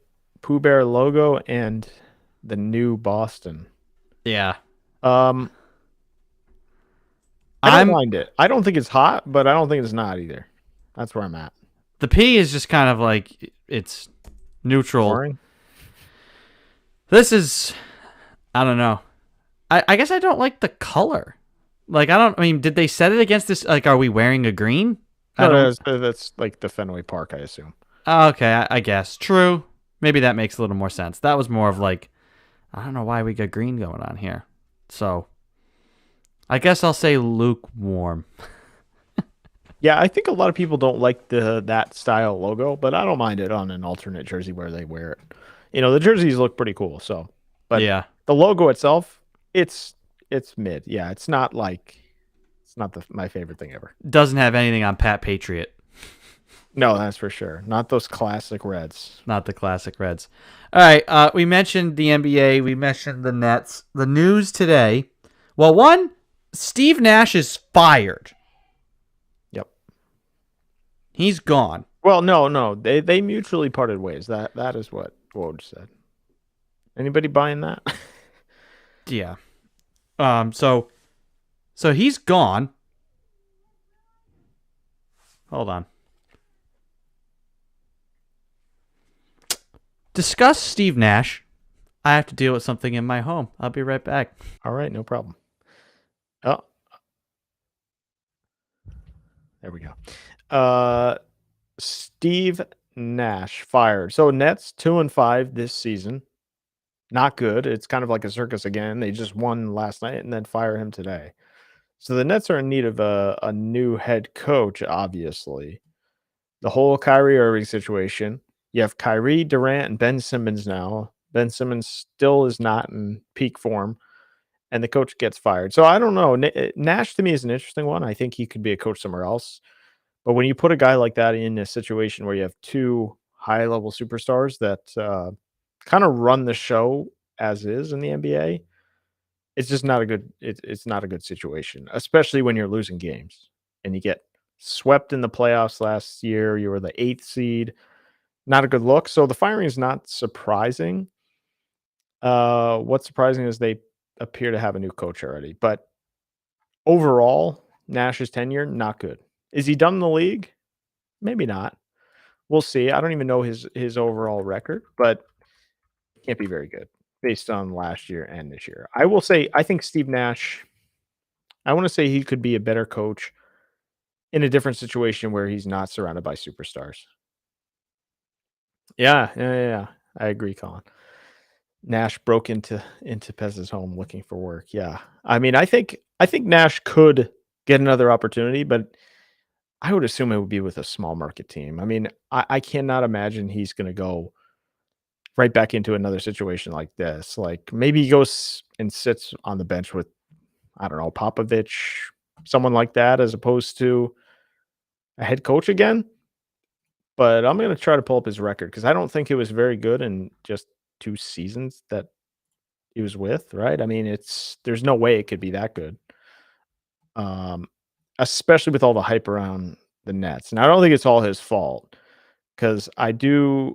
Pooh Bear logo and the new Boston. Yeah. I don't mind it. I don't think it's hot, but I don't think it's not either. That's where I'm at. The P is just kind of like it's neutral. Boring. This is, I don't know. I guess I don't like the color. Like, I mean, did they set it against this? Like, are we wearing a green? No, that's like the Fenway Park, I assume. Okay, I guess. True. Maybe that makes a little more sense. That was more of like, I don't know why we got green going on here. So, I guess I'll say lukewarm. Yeah, I think a lot of people don't like that style logo, but I don't mind it on an alternate jersey where they wear it. The jerseys look pretty cool. So, but Yeah. the logo itself, it's mid. Yeah, it's not my favorite thing ever. Doesn't have anything on Pat Patriot. No, that's for sure. Not those classic reds. Not the classic Reds. All right. We mentioned the NBA. We mentioned the Nets. The news today. Well, one, Steve Nash is fired. Yep. He's gone. Well, no, they mutually parted ways. That is what Woj said. Anybody buying that? Yeah. So he's gone. Hold on. Discuss Steve Nash. I have to deal with something in my home. I'll be right back. All right, no problem. Oh, there we go. Steve Nash fired. So Nets 2-5 this season. Not good. It's kind of like a circus again. They just won last night and then fire him today. So the Nets are in need of a new head coach, obviously. The whole Kyrie Irving situation. You have Kyrie, Durant, and Ben Simmons now. Ben Simmons still is not in peak form, and the coach gets fired. So I don't know. Nash to me is an interesting one. I think he could be a coach somewhere else. But when you put a guy like that in a situation where you have two high-level superstars that kind of run the show as is in the NBA, it's just not a good. It's not a good situation, especially when you're losing games and you get swept in the playoffs last year. You were the 8th seed. Not a good look. So the firing is not surprising. What's surprising is they appear to have a new coach already. But overall, Nash's tenure, not good. Is he done in the league? Maybe not. We'll see. I don't even know his overall record, but it can't be very good based on last year and this year. I will say, I think Steve Nash, I want to say he could be a better coach in a different situation where he's not surrounded by superstars. Yeah. I agree, Colin. Nash broke into Pez's home looking for work. Yeah. I mean, I think Nash could get another opportunity, but I would assume it would be with a small market team. I mean, I cannot imagine he's going to go right back into another situation like this. Like maybe he goes and sits on the bench with, I don't know, Popovich, someone like that, as opposed to a head coach again. But I'm going to try to pull up his record because I don't think it was very good in just 2 seasons that he was with, right? I mean, there's no way it could be that good. Especially with all the hype around the Nets. And I don't think it's all his fault because okay,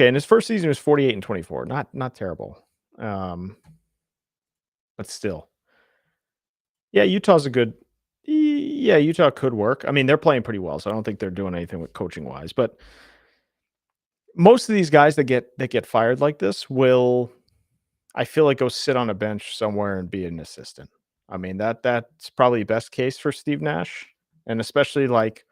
in his first season, it was 48-24. Not terrible. But still. Yeah, Utah could work. I mean, they're playing pretty well, so I don't think they're doing anything with coaching wise. But most of these guys that get fired like this will, I feel like, go sit on a bench somewhere and be an assistant. I mean, that's probably best case for Steve Nash, and especially like,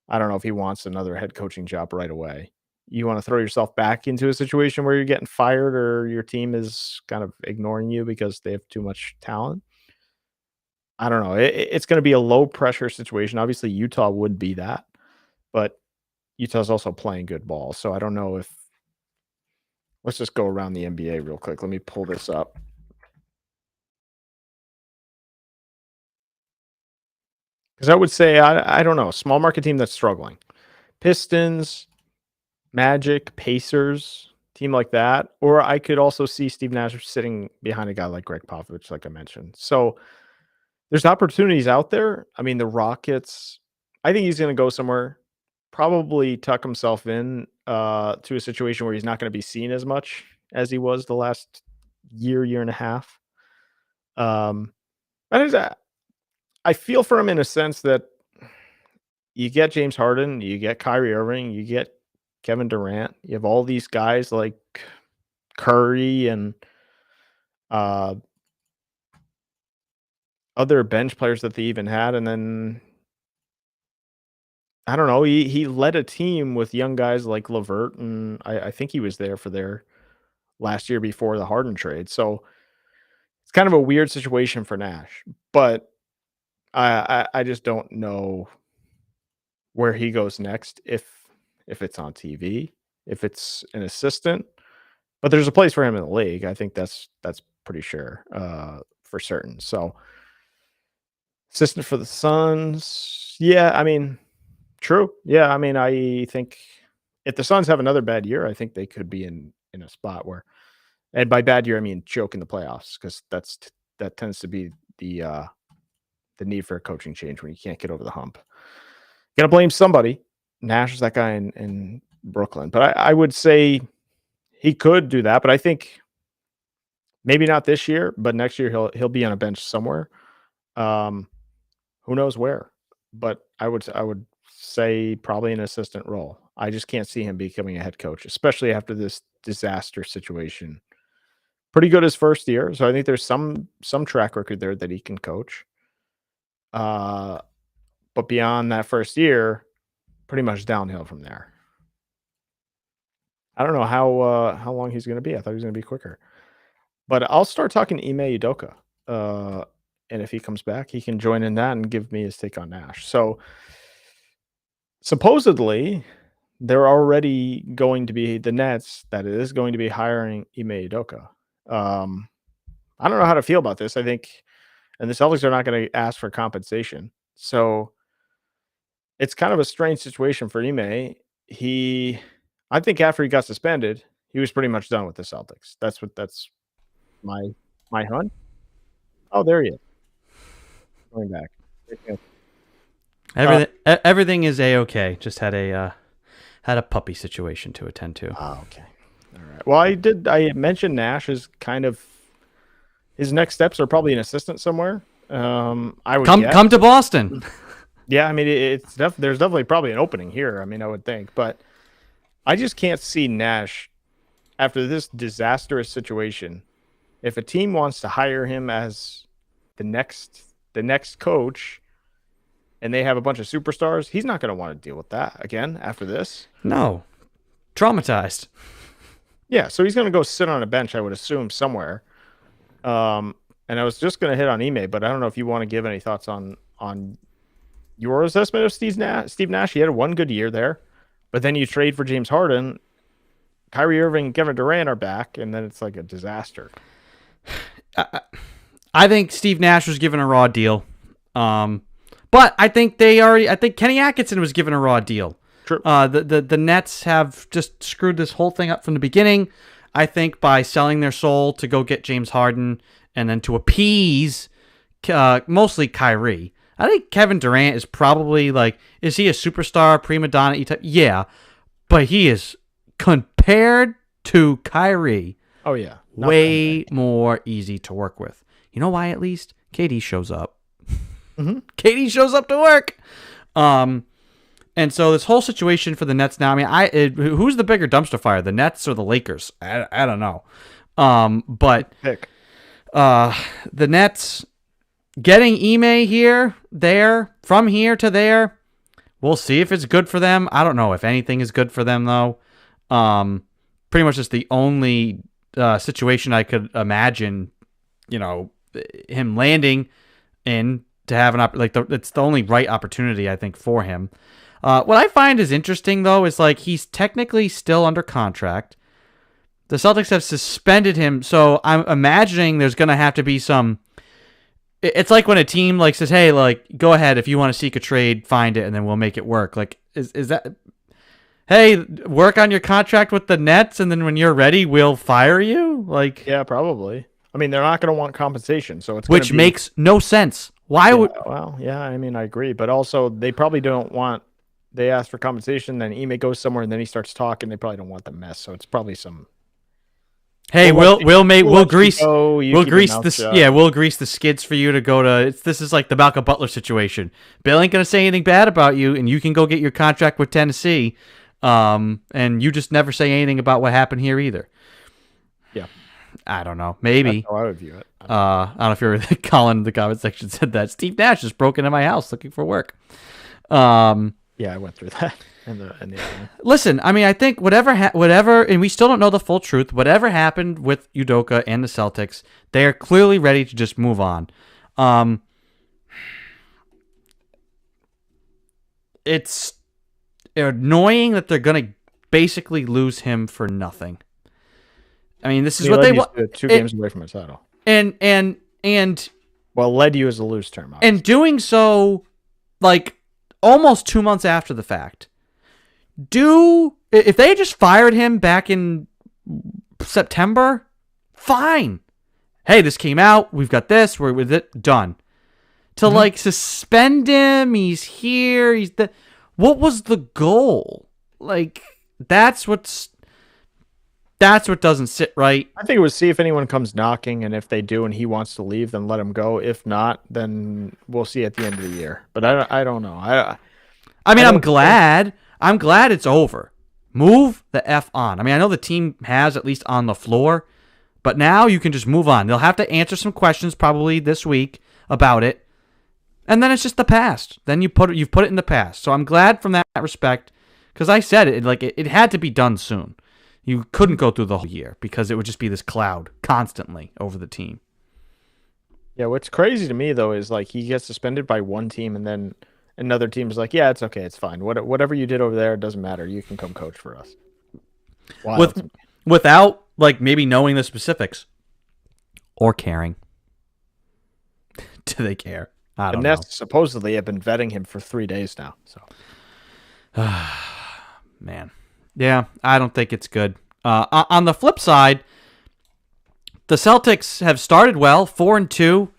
I don't know if he wants another head coaching job right away. You want to throw yourself back into a situation where you're getting fired or your team is kind of ignoring you because they have too much talent. I don't know. It's going to be a low pressure situation. Obviously, Utah would be that, but Utah's also playing good ball. So I don't know if. Let's just go around the NBA real quick. Let me pull this up. Because I would say, I don't know, small market team that's struggling. Pistons, Magic, Pacers, team like that. Or I could also see Steve Nash sitting behind a guy like Greg Popovich, like I mentioned. So there's opportunities out there. I mean, the Rockets, I think he's going to go somewhere, probably tuck himself in to a situation where he's not going to be seen as much as he was the last year and a half. I feel for him in a sense that you get James Harden, you get Kyrie Irving, you get Kevin Durant. You have all these guys like Curry and other bench players that they even had. And then, I don't know, he led a team with young guys like LeVert, and I think he was there for their last year before the Harden trade. So it's kind of a weird situation for Nash. But I just don't know where he goes next. If it's on TV, if it's an assistant, but there's a place for him in the league. I think that's pretty sure, for certain. So assistant for the Suns, yeah. I mean, true. Yeah, I mean, I think if the Suns have another bad year, I think they could be in a spot where, and by bad year I mean choke in the playoffs, because that tends to be the need for a coaching change when you can't get over the hump. Gotta blame somebody. Nash is that guy in Brooklyn, but I would say he could do that. But I think maybe not this year, but next year he'll be on a bench somewhere. Who knows where? But I would say probably an assistant role. I just can't see him becoming a head coach, especially after this disaster situation. Pretty good his first year, so I think there's some track record there that he can coach. But beyond that first year, pretty much downhill from there. I don't know how long he's going to be. I thought he was going to be quicker. But I'll start talking to Ime Udoka. And if he comes back, he can join in that and give me his take on Nash. So supposedly, they're already going to be the Nets that is going to be hiring Ime Udoka. I don't know how to feel about this. I think, and the Celtics are not going to ask for compensation. So it's kind of a strange situation for Ime. I think after he got suspended, he was pretty much done with the Celtics. That's my hunch. Oh, there he is. Going back. Everything is a-okay. Just had a puppy situation to attend to. Oh, okay. All right. Well, I mentioned Nash is kind of his next steps are probably an assistant somewhere. I would come to Boston. Yeah, I mean there's definitely probably an opening here. I mean, I would think, but I just can't see Nash after this disastrous situation. If a team wants to hire him as the next coach, and they have a bunch of superstars, he's not going to want to deal with that again after this. No, traumatized. Yeah, so he's going to go sit on a bench, I would assume, somewhere. And I was just going to hit on Ime, but I don't know if you want to give any thoughts on your assessment of Steve Nash. He had one good year there, but then you trade for James Harden, Kyrie Irving, Kevin Durant are back, and then it's like a disaster. I think Steve Nash was given a raw deal, but I think Kenny Atkinson was given a raw deal. True. The Nets have just screwed this whole thing up from the beginning. I think by selling their soul to go get James Harden and then to appease mostly Kyrie. I think Kevin Durant is probably is he a superstar, prima donna type? Yeah, but he is, compared to Kyrie, oh yeah, way more easy to work with. You know why? At least KD shows up. Mm-hmm. KD shows up to work. And so this whole situation for the Nets now, I mean, who's the bigger dumpster fire, the Nets or the Lakers? I don't know. But pick. The Nets getting Ime from here to there, we'll see if it's good for them. I don't know if anything is good for them, though. Pretty much just the only situation I could imagine, him landing in to have it's the only right opportunity, I think, for him. What I find is interesting, though, is he's technically still under contract. The Celtics have suspended him, so I'm imagining there's going to have to be some... It's like when a team says, hey, go ahead, if you want to seek a trade, find it, and then we'll make it work. Is that... Hey, work on your contract with the Nets, and then when you're ready, we'll fire you? Yeah, probably. I mean, they're not going to want compensation, so it's which makes no sense. Why would... Well, yeah, I mean, I agree. But also, they probably don't want... They ask for compensation, then Ime goes somewhere, and then he starts talking. They probably don't want the mess, so it's probably some... Hey, we'll grease the skids for you to go to... This is like the Malcolm Butler situation. Bill ain't going to say anything bad about you, and you can go get your contract with Tennessee, and you just never say anything about what happened here either. Yeah. I don't know. Maybe. That's how I would view it. I don't know if you ever... Colin in the comment section said that. Steve Nash just broke into my house looking for work. Yeah, I went through that in the Listen, I mean, I think whatever, and we still don't know the full truth. Whatever happened with Udoka and the Celtics, they are clearly ready to just move on. it's annoying that they're going to basically lose him for nothing. I mean, this is what they want. 2 games away from a title. And Well, led you as a loose term. Obviously. and doing so, like, almost 2 months after the fact. If they just fired him back in September, fine. Hey, this came out. We've got this. We're with it. Done. To like suspend him, he's here. What was the goal? Like, that's what doesn't sit right. I think it was see if anyone comes knocking, and if they do and he wants to leave, then let him go. If not, then we'll see at the end of the year. But I don't know. I mean, I'm glad it's over. Move the F on. I mean, I know the team has at least on the floor, but now you can just move on. They'll have to answer some questions probably this week about it. And then it's just the past. Then you've put it in the past. So I'm glad from that respect, because I said it had to be done soon. You couldn't go through the whole year because it would just be this cloud constantly over the team. Yeah, what's crazy to me though is like he gets suspended by one team, and then another team's like, "Yeah, it's okay, it's fine. Whatever you did over there, it doesn't matter. You can come coach for us." Wild. Without like maybe knowing the specifics or caring. Do they care? I don't know. Nest supposedly have been vetting him for 3 days now. So, man, yeah, I don't think it's good. On the flip side, the Celtics have started well, 4-2.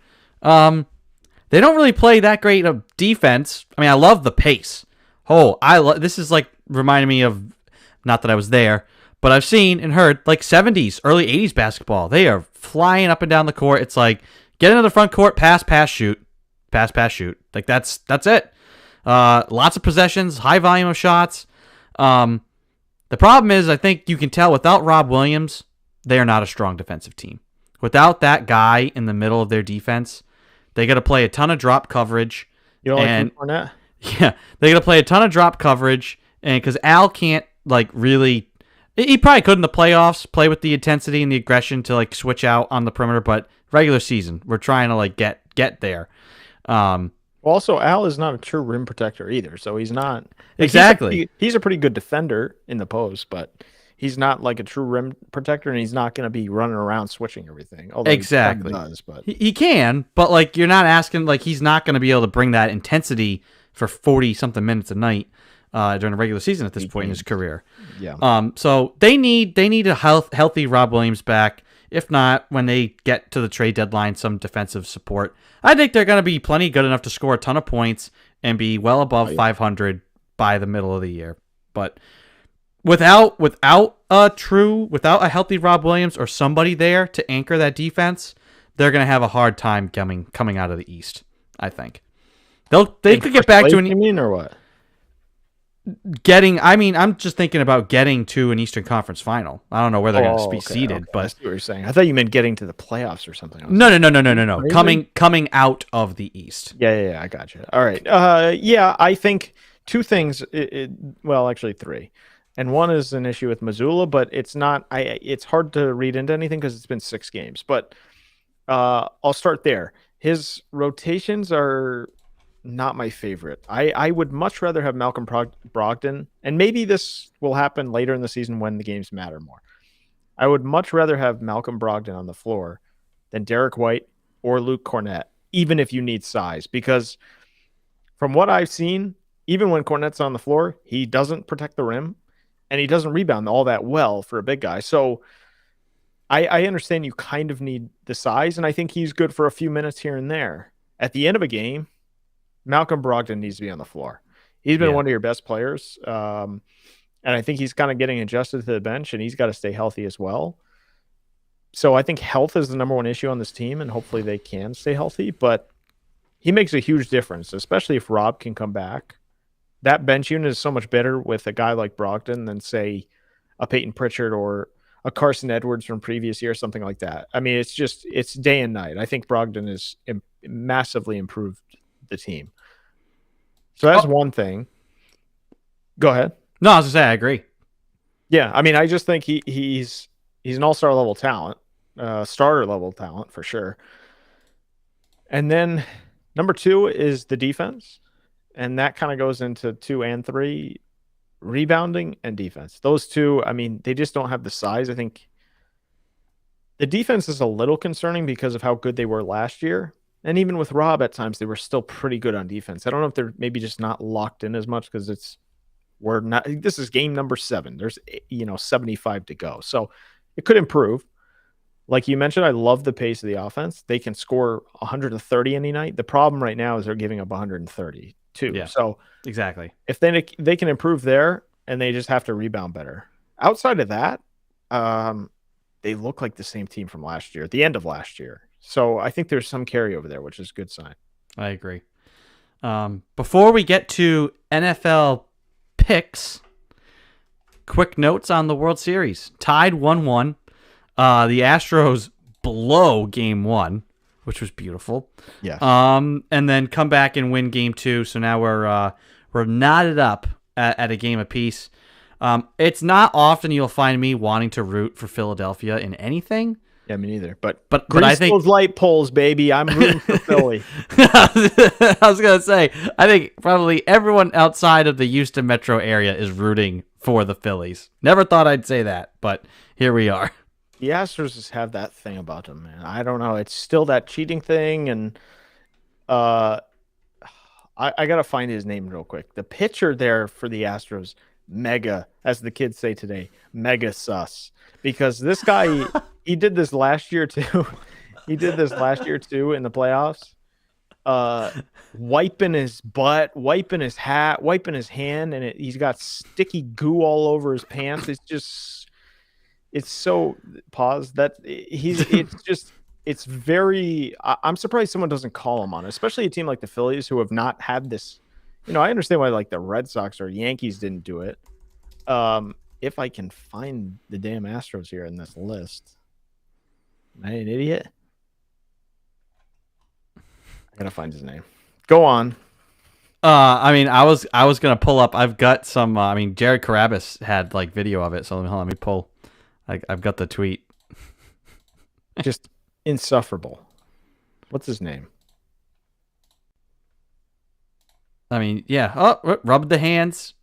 They don't really play that great of defense. I mean, I love the pace. This is like reminding me of, not that I was there, but I've seen and heard like 70s, early 80s basketball. They are flying up and down the court. It's like get into the front court, pass, shoot. Pass, shoot. Like that's it. Lots of possessions, high volume of shots. The problem is, I think you can tell without Rob Williams, they are not a strong defensive team. Without that guy in the middle of their defense, they got to play a ton of drop coverage. you don't like Fournette? Yeah, they got to play a ton of drop coverage, and because Al can't like really, he probably could in the playoffs play with the intensity and the aggression to like switch out on the perimeter, but regular season, we're trying to like get there. Also, Al is not a true rim protector either, so he's not exactly. He's a pretty good defender in the post, but he's not like a true rim protector, and he's not going to be running around switching everything. Although exactly, he does, but he can, but like you're not asking, like he's not going to be able to bring that intensity for 40 something minutes a night during the regular season at this point in his career. Yeah. So they need a healthy Rob Williams back. If not, when they get to the trade deadline, some defensive support. I think they're going to be plenty good enough to score a ton of points and be well above 500 by the middle of the year. But without a healthy Rob Williams or somebody there to anchor that defense, they're going to have a hard time coming out of the East, I think. They could get back to you mean, or what? I'm just thinking about getting to an Eastern Conference final. I don't know where they're going to be seated, but I see what you're saying. I thought you meant getting to the playoffs or something. No. Coming out of the East. Yeah, I got you. All right. Yeah, I think two things. Well, actually three, and one is an issue with Mazzulla, but it's not. It's hard to read into anything because it's been 6 games. But I'll start there. His rotations are not my favorite. I would much rather have Malcolm Brogdon, and maybe this will happen later in the season when the games matter more. I would much rather have Malcolm Brogdon on the floor than Derek White or Luke Cornett, even if you need size, because from what I've seen, even when Cornett's on the floor, he doesn't protect the rim and he doesn't rebound all that well for a big guy. So I understand you kind of need the size, and I think he's good for a few minutes here and there. At the end of a game, Malcolm Brogdon needs to be on the floor. He's been one of your best players, and I think he's kind of getting adjusted to the bench, and he's got to stay healthy as well. So I think health is the number one issue on this team, and hopefully they can stay healthy. But he makes a huge difference, especially if Rob can come back. That bench unit is so much better with a guy like Brogdon than, say, a Peyton Pritchard or a Carson Edwards from previous year, something like that. I mean, it's day and night. I think Brogdon has massively improved the team. So that's one thing. Go ahead. No, I was going to say, I agree. Yeah, I mean, I just think he's an all-star level talent, starter level talent for sure. And then number 2 is the defense. and that kind of goes into 2 and 3, rebounding and defense. Those two, I mean, they just don't have the size. I think the defense is a little concerning because of how good they were last year. And even with Rob, at times they were still pretty good on defense. I don't know if they're maybe just not locked in as much because this is game number 7. There's 75 to go, so it could improve. Like you mentioned, I love the pace of the offense. They can score 130 any night. The problem right now is they're giving up 130 too. Yeah, so exactly. if they can improve there, and they just have to rebound better. Outside of that, they look like the same team from last year, at the end of last year. So I think there's some carryover there, which is a good sign. I agree. Before we get to NFL picks, quick notes on the World Series. Tied 1-1. The Astros blow game 1, which was beautiful. Yes. And then come back and win game 2. So now we're knotted up at a game apiece. It's not often you'll find me wanting to root for Philadelphia in anything. Yeah, me neither. But I think those light poles, baby. I'm rooting for Philly. I was gonna say, I think probably everyone outside of the Houston metro area is rooting for the Phillies. Never thought I'd say that, but here we are. The Astros just have that thing about them, man. I don't know. It's still that cheating thing, and I gotta find his name real quick. The pitcher there for the Astros, mega, as the kids say today, mega sus. Because this guy, he did this last year too. He did this last year too in the playoffs. Wiping his butt, wiping his hat, wiping his hand, and he's got sticky goo all over his pants. It's so pause that it's very. I'm surprised someone doesn't call him on it, especially a team like the Phillies who have not had this. I understand why like the Red Sox or Yankees didn't do it. If I can find the damn Astros here in this list, am I an idiot? I gotta find his name. Go on. I mean, I was gonna pull up. I've got some. I mean, Jared Carabas had like video of it, so let me pull. I've got the tweet. Just insufferable. What's his name? I mean, yeah. Oh, rub the hands.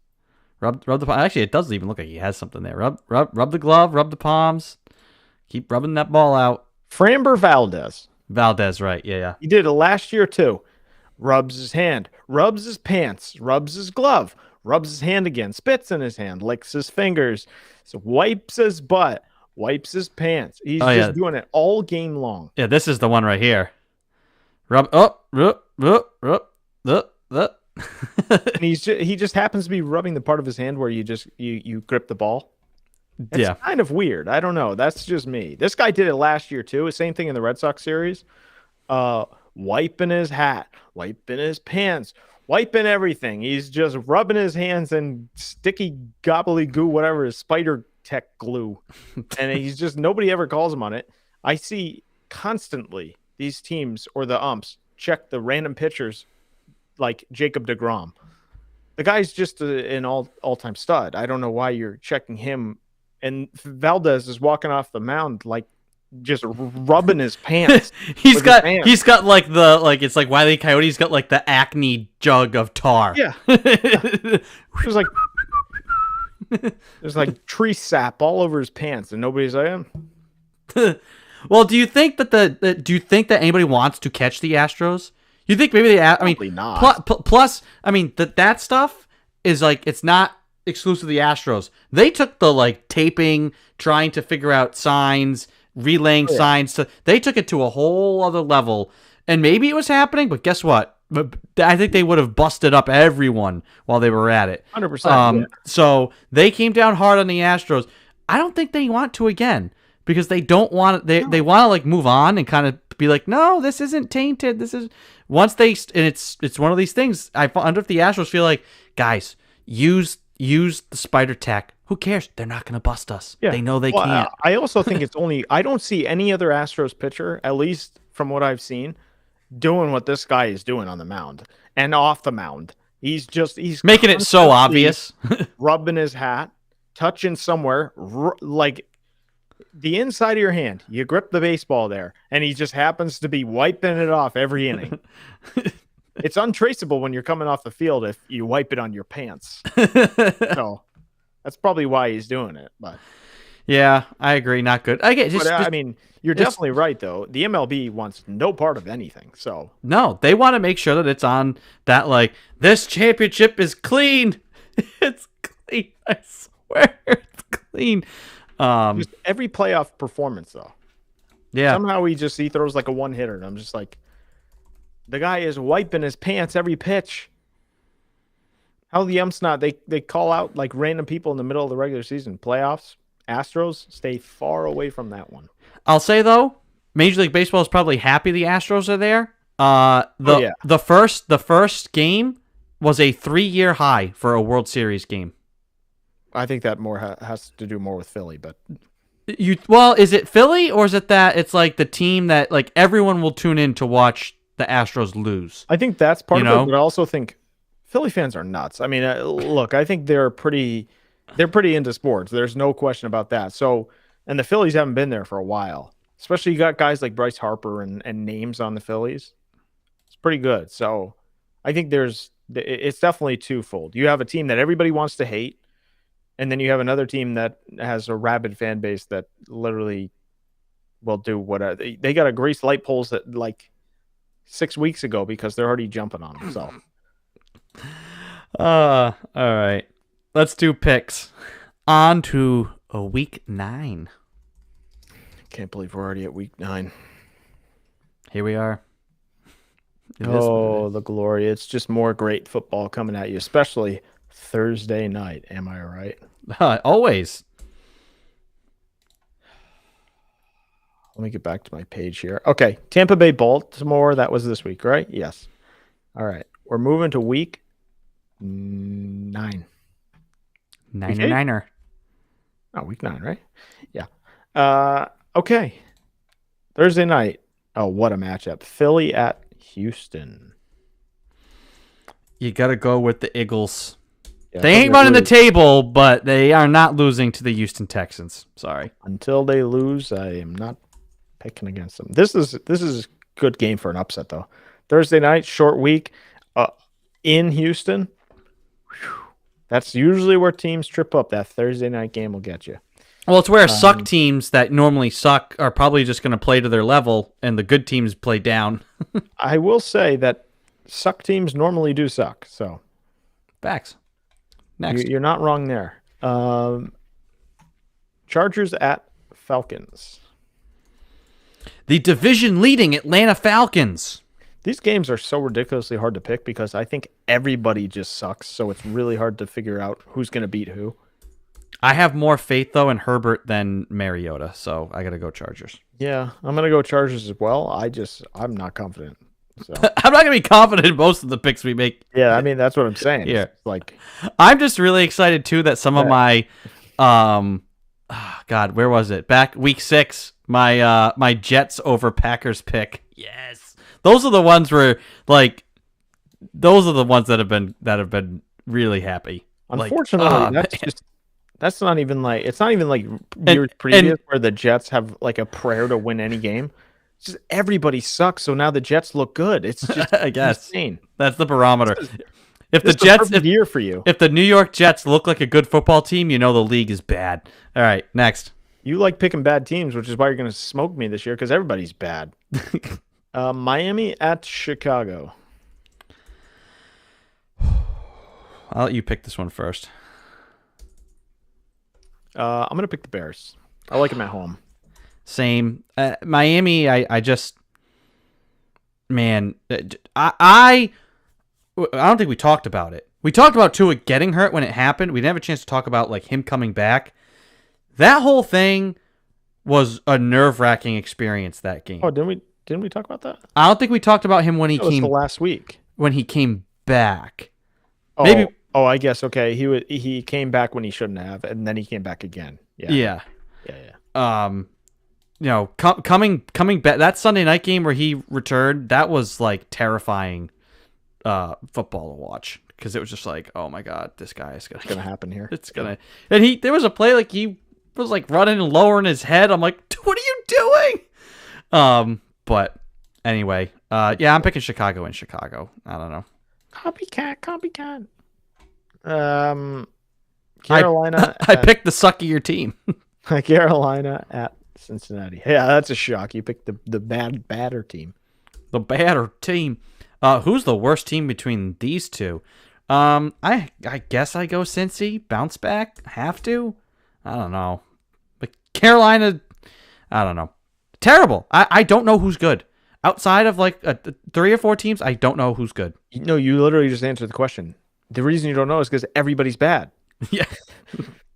Rub the. Actually, it does even look like he has something there. Rub the glove. Rub the palms. Keep rubbing that ball out. Framber Valdez. Valdez, right? Yeah. He did it last year too. Rubs his hand, rubs his pants, rubs his glove, rubs his hand again, spits in his hand, licks his fingers, so wipes his butt, wipes his pants. He's doing it all game long. Yeah, this is the one right here. Rub. And he just happens to be rubbing the part of his hand where you grip the ball. It's kind of weird. I don't know. That's just me. This guy did it last year too. Same thing in the Red Sox series. Wiping his hat, wiping his pants, wiping everything. He's just rubbing his hands in sticky gobbledygoo, whatever is spider tech glue. And he's just, nobody ever calls him on it. I see constantly these teams or the umps check the random pitchers like Jacob deGrom. The guy's just an all-time stud. I don't know why you're checking him. And Valdez is walking off the mound like just rubbing his pants. he's got like it's like Wile E. Coyote's got like the Acme jug of tar. Yeah. There's like tree sap all over his pants, and nobody's like him. Well, do you think that anybody wants to catch the Astros? You think maybe Probably not. Plus, I mean that stuff is like, it's not exclusive to the Astros. They took the like taping, trying to figure out signs, relaying signs. They took it to a whole other level, and maybe it was happening. But guess what? I think they would have busted up everyone while they were at it. 100%. So they came down hard on the Astros. I don't think they want to again, because they don't want it. They want to like move on and kind of be like, no, this isn't tainted. This is and it's one of these things. I wonder if the Astros feel like, guys, use the spider tech. Who cares? They're not going to bust us. Yeah. They know they can't. I also think I don't see any other Astros pitcher, at least from what I've seen, doing what this guy is doing on the mound and off the mound. He's making it so obvious. Rubbing his hat, touching somewhere, like the inside of your hand. You grip the baseball there, and he just happens to be wiping it off every inning. It's untraceable when you're coming off the field if you wipe it on your pants. So that's probably why he's doing it. But Yeah, I agree. Not good. I get I mean, you're definitely right though. The MLB wants no part of anything. So no, they want to make sure that it's on that like this championship is clean. It's clean. I swear it's clean. just every playoff performance though. Yeah. Somehow he throws like a one hitter, and I'm just like, the guy is wiping his pants every pitch. How the umps not? They call out like random people in the middle of the regular season. Playoffs, Astros, stay far away from that one. I'll say though, Major League Baseball is probably happy the Astros are there. The first game was a 3-year high for a World Series game. I think that more has to do more with Philly, but Is it Philly or is it that it's like the team that like everyone will tune in to watch the Astros lose? I think that's part You of know? it. But I also think Philly fans are nuts. I mean, look, I think they're pretty into sports. There's no question about that. So, and the Phillies haven't been there for a while. Especially you got guys like Bryce Harper and names on the Phillies. It's pretty good. So, I think it's definitely twofold. You have a team that everybody wants to hate, and then you have another team that has a rabid fan base that literally will do whatever. They got to grease light poles that like 6 weeks ago because they're already jumping on them. So, all right. Let's do picks. On to a week 9. can't believe we're already at week 9. Here we are. It is Oh, the glory. It's just more great football coming at you, especially Thursday night. Am I right? always. Let me get back to my page here. Okay. Tampa Bay, Baltimore. That was this week, right? Yes. All right. We're moving to week 9. Niner. Oh, week 9, right? Yeah. Okay. Thursday night. Oh, what a matchup. Philly at Houston. You got to go with the Eagles. Yeah, They ain't running the table, but they are not losing to the Houston Texans. Sorry. Until they lose, I am not picking against them. This is a good game for an upset, though. Thursday night, short week, in Houston. Whew. That's usually where teams trip up. That Thursday night game will get you. Well, it's where suck teams that normally suck are probably just going to play to their level, and the good teams play down. I will say that suck teams normally do suck. So Facts. Next. you're not wrong there. Chargers at Falcons. The division-leading Atlanta Falcons. These games are so ridiculously hard to pick because I think everybody just sucks. So it's really hard to figure out who's going to beat who. I have more faith, though, in Herbert than Mariota, so I got to go Chargers. Yeah, I'm going to go Chargers as well. I'm not confident. So I'm not going to be confident in most of the picks we make. yeah, I mean, that's what I'm saying. Yeah. It's like, I'm just really excited, too, that some of my God, where was it? Back week 6, my Jets over Packers pick. Yes. Those are the ones where those are the ones that have been really happy. unfortunately, that's not even like, it's not even like years previous where the Jets have like a prayer to win any game. It's just everybody sucks, so now the Jets look good. It's just I guess insane. that's the barometer. If the This is a Jets, perfect year for you. if the New York Jets look like a good football team, you know the league is bad. All right, next. You like picking bad teams, which is why you're going to smoke me this year because everybody's bad. Miami at Chicago. I'll let you pick this one first. I'm going to pick the Bears. I like them at home. Same. Miami, I just, man, I don't think we talked about it. We talked about Tua getting hurt when it happened. We didn't have a chance to talk about like him coming back. That whole thing was a nerve-wracking experience. That game. Oh, didn't we talk about that? I don't think we talked about him when he That was came the last week. when he came back. Oh, Maybe- Oh, I guess okay. He came back when he shouldn't have, and then he came back again. Yeah. Yeah. You know, coming back, that Sunday night game where he returned, that was like terrifying football to watch because it was just like, oh my god, this guy is Gonna happen here. it's gonna. And there was a play like he was like running and lowering his head. I'm like, what are you doing? But anyway, Yeah, I'm picking Chicago in Chicago. I don't know. Copycat. Carolina. I picked the suckier team. Carolina at Cincinnati. Yeah, that's a shock. You picked the badder team. The badder team. Who's the worst team between these two? I guess I go Cincy. Bounce back. Have to. I don't know. But Carolina, I don't know. Terrible. I don't know who's good. Outside of like 3 or 4 teams, I don't know who's good. No, you literally just answered the question. The reason you don't know is because everybody's bad. Yeah.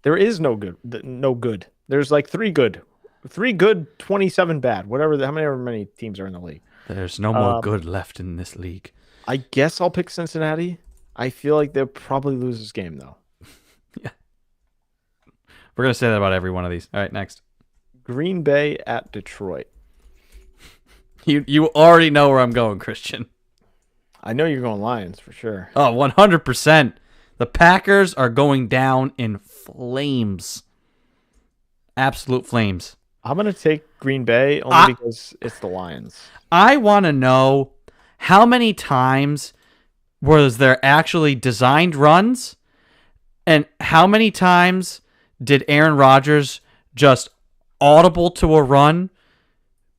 There is no good. No good. There's like 3 good. 3 good, 27 bad. However many teams are in the league. There's no more good left in this league. I guess I'll pick Cincinnati. I feel like they'll probably lose this game, though. Yeah. We're going to say that about every one of these. All right, next. Green Bay at Detroit. You already know where I'm going, Christian. I know you're going Lions for sure. Oh, 100%. The Packers are going down in flames. Absolute flames. I'm going to take Green Bay only because it's the Lions. I want to know how many times was there actually designed runs and how many times did Aaron Rodgers just audible to a run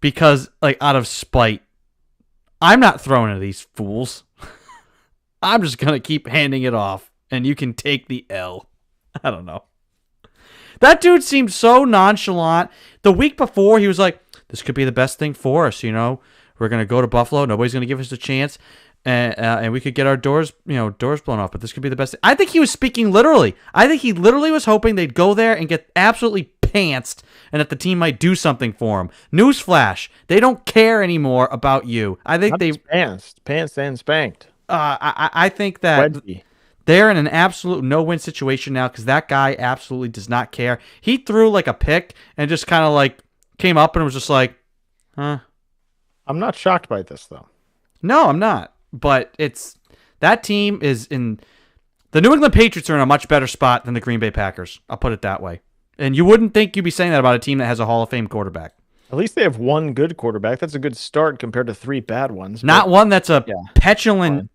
because, like, out of spite. I'm not throwing to these fools. I'm just going to keep handing it off, and you can take the L. I don't know. That dude seemed so nonchalant. The week before, he was like, this could be the best thing for us, you know. We're going to go to Buffalo. Nobody's going to give us a chance. And we could get our doors blown off, but this could be the best thing. I think he was speaking literally. I think he literally was hoping they'd go there and get absolutely pantsed and that the team might do something for him. Newsflash, they don't care anymore about you. I think Not they pantsed and spanked. I think that Wedgie. they're in an absolute no-win situation now because that guy absolutely does not care. He threw like a pick and just kind of like came up and was just like, huh? I'm not shocked by this, though. No, I'm not. But that team is in the New England Patriots are in a much better spot than the Green Bay Packers. I'll put it that way. And you wouldn't think you'd be saying that about a team that has a Hall of Fame quarterback. At least they have 1 good quarterback. That's a good start compared to 3 bad ones. Not one that's a Yeah. petulant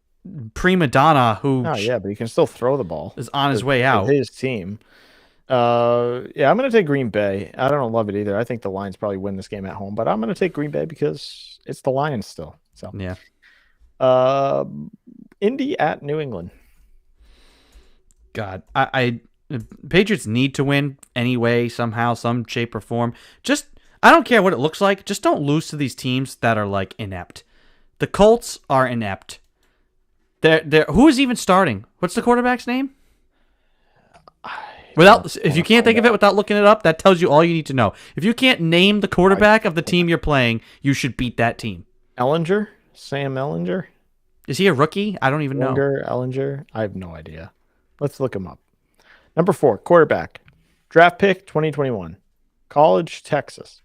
prima donna who Oh, yeah, but he can still throw the ball. is on his way out. His team. Yeah, I'm going to take Green Bay. I don't love it either. I think the Lions probably win this game at home, but I'm going to take Green Bay because it's the Lions still. So Yeah. Indy at New England. God, I Patriots need to win anyway, somehow, some shape or form. Just, I don't care what it looks like. Just don't lose to these teams that are like inept. The Colts are inept. Who is even starting? What's the quarterback's name? If you can't think of it without looking it up, that tells you all you need to know. If you can't name the quarterback of the team you're playing, you should beat that team. Ellinger? Sam Ellinger? Is he a rookie? I don't even know. Ellinger? I have no idea. Let's look him up. Number 4, quarterback. Draft pick 2021. College, Texas.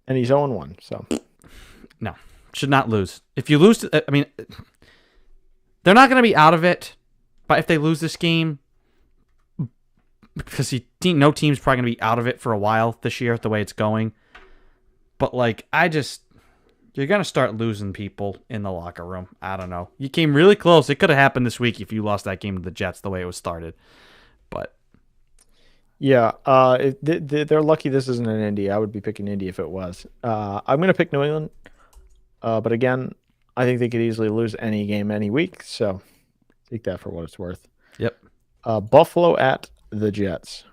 And he's 0-1, so. No, should not lose. If you lose, I mean, they're not going to be out of it. But if they lose this game, because no team's probably going to be out of it for a while this year, the way it's going. But like, you're going to start losing people in the locker room. I don't know. You came really close. It could have happened this week if you lost that game to the Jets the way it was started. But yeah, they're lucky this isn't an Indy. I would be picking Indy if it was. I'm going to pick New England. But again, I think they could easily lose any game any week. So take that for what it's worth. Yep. Buffalo at the Jets.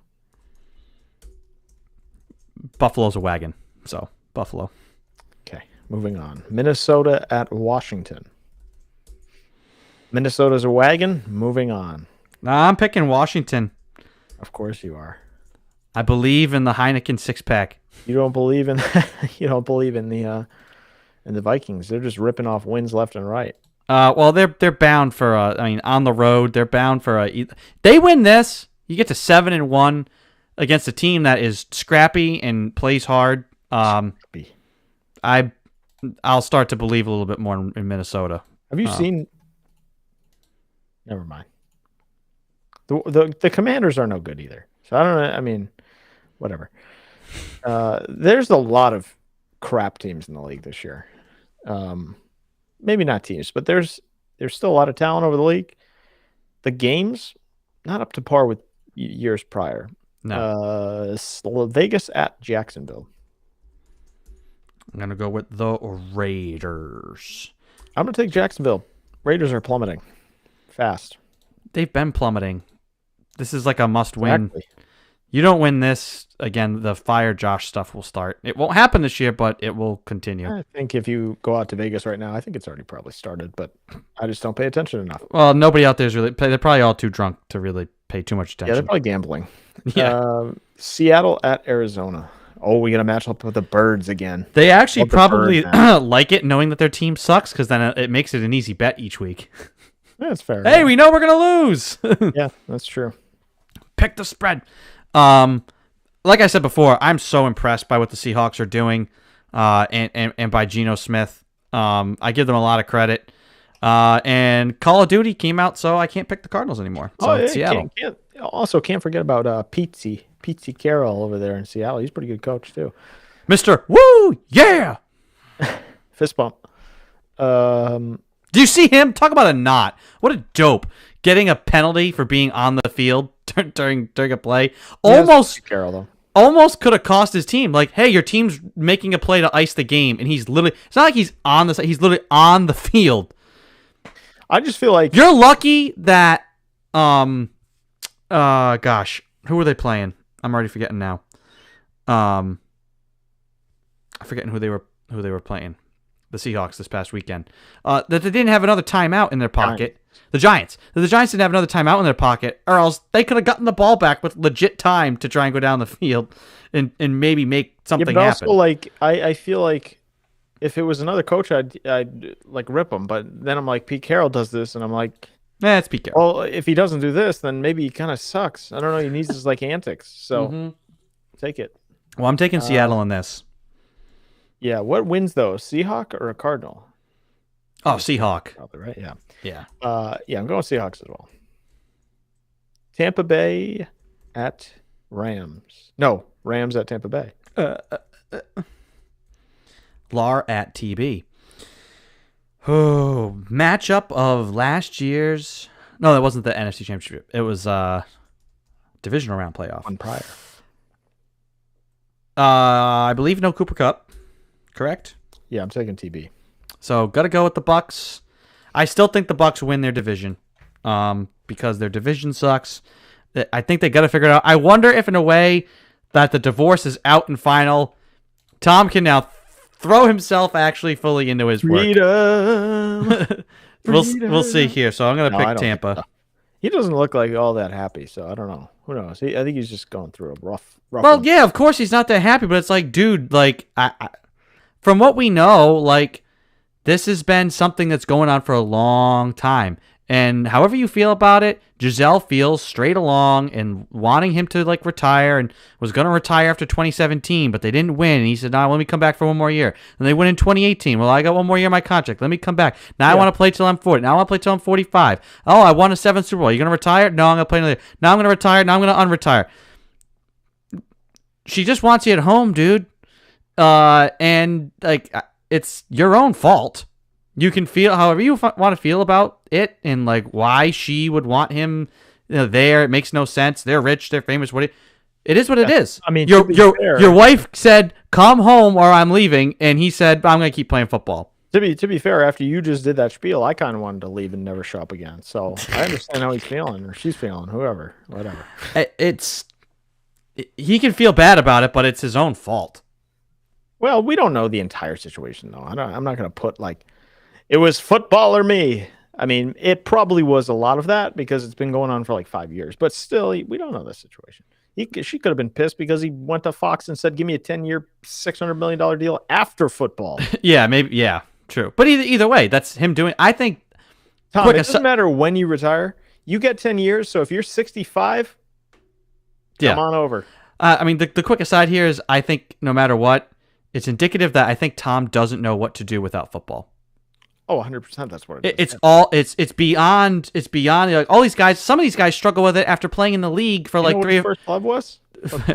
Buffalo's a wagon. So Buffalo. Okay, moving on. Minnesota at Washington. Minnesota's a wagon. Moving on. Nah, I'm picking Washington. Of course you are. I believe in the Heineken 6-pack. You don't believe in you don't believe in the Vikings. They're just ripping off wins left and right. Well, they're bound for on the road. They're bound for they win this, you get to 7-1 against a team that is scrappy and plays hard. I'll start to believe a little bit more in Minnesota. Have you seen? Never mind. The Commanders are no good either. So I don't know. I mean, whatever. There's a lot of crap teams in the league this year. Maybe not teams, but there's still a lot of talent over the league. The games not up to par with years prior. No. Vegas at Jacksonville. I'm going to go with the Raiders. I'm going to take Jacksonville. Raiders are plummeting fast. They've been plummeting. This is like a must-win. Exactly. You don't win this, again, the fire Josh stuff will start. It won't happen this year, but it will continue. I think if you go out to Vegas right now, I think it's already probably started, but I just don't pay attention enough. Well, nobody out there is really... They're probably all too drunk to really pay too much Yeah, they're attention. probably gambling. Yeah. Seattle at Arizona. Oh, we got to match up with the Birds again. They actually Love the probably Birds, man. like it knowing that their team sucks because then it makes it an easy bet each week. That's fair. Hey, we know we're going to lose. Yeah, that's true. Pick the spread. Like I said before, I'm so impressed by what the Seahawks are doing and by Geno Smith. I give them a lot of credit. And Call of Duty came out, so I can't pick the Cardinals anymore. So it's Seattle. Can't forget about Pete Carroll over there in Seattle. He's a pretty good coach too. Mr. Woo, yeah. Fist bump. Do you see him? Talk about a knot. What a dope. Getting a penalty for being on the field during a play. Pete Carroll though. Almost could have cost his team. Like, hey, your team's making a play to ice the game, and he's literally... It's not like he's on the side. He's literally on the field. I just feel like You're lucky that... gosh. Who were they playing? I'm already forgetting now. I'm forgetting who they were playing. The Seahawks this past weekend. That they didn't have another timeout in their pocket. The Giants. The Giants didn't have another timeout in their pocket, or else they could have gotten the ball back with legit time to try and go down the field and maybe make something but happen. also, like, I feel like if it was another coach, I'd like rip him. But then I'm like, Pete Carroll does this, and I'm like, It's Pete Carroll. well, if he doesn't do this, then maybe he kind of sucks. I don't know. He needs his like antics. So take it. Well, I'm taking Seattle in this. Yeah. What wins though? Seahawk or a Cardinal? Oh, Seahawk. Probably right. Yeah. Yeah. Yeah. I'm going Seahawks as well. Tampa Bay at Rams. No, Rams at Tampa Bay. Lar at TB. Oh, matchup of last year's... No, that wasn't the NFC Championship. It was divisional round playoff. One prior. I believe no Cooper Kupp. Correct? Yeah, I'm taking TB. So, got to go with the Bucks. I still think the Bucks win their division because their division sucks. I think they got to figure it out. I wonder if, in a way, that the divorce is out and final. Tom can now throw himself actually fully into his work. Freedom. We'll see here. So I'm going to No, I pick don't think Tampa. so. He doesn't look like all that happy, so I don't know. Who knows? I think he's just going through a rough Well, one. yeah, of course he's not that happy, but it's like, dude, like, I from what we know, like, this has been something that's going on for a long time. And however you feel about it, Giselle feels straight along and wanting him to, like, retire and was going to retire after 2017, but they didn't win. And he said, let me come back for one more year. And they win in 2018. Well, I got one more year in my contract. Let me come back. Now I want to play till I'm 40. Now I want to play till I'm 45. Oh, I won a 7th Super Bowl. You going to retire? No, I'm going to play another. Now I'm going to retire. Now I'm going to unretire. She just wants you at home, dude. And, like, it's your own fault. You can feel however you want to feel about it and, like, why she would want him there. It makes no sense. They're rich. They're famous. It is what it is. I mean, your to be fair- your wife said, come home or I'm leaving. And he said, I'm going to keep playing football. To be fair, after you just did that spiel, I kind of wanted to leave and never show up again. So I understand how he's feeling or she's feeling, whoever, whatever. He can feel bad about it, but it's his own fault. Well, we don't know the entire situation, though. I'm not going to put, like, it was football or me. I mean, it probably was a lot of that because it's been going on for like 5 years. But still, we don't know the situation. She could have been pissed because he went to Fox and said, give me a 10-year, $600 million deal after football. Yeah, maybe. Yeah, true. But either way, that's him doing. I think. Tom, it doesn't matter when you retire. You get 10 years. So if you're 65, come on over. I mean, the quick aside here is I think no matter what, it's indicative that I think Tom doesn't know what to do without football. Oh, 100%. That's what it is. It's beyond like all these guys. Some of these guys struggle with it after playing in the league for You like know what 3 his first club was?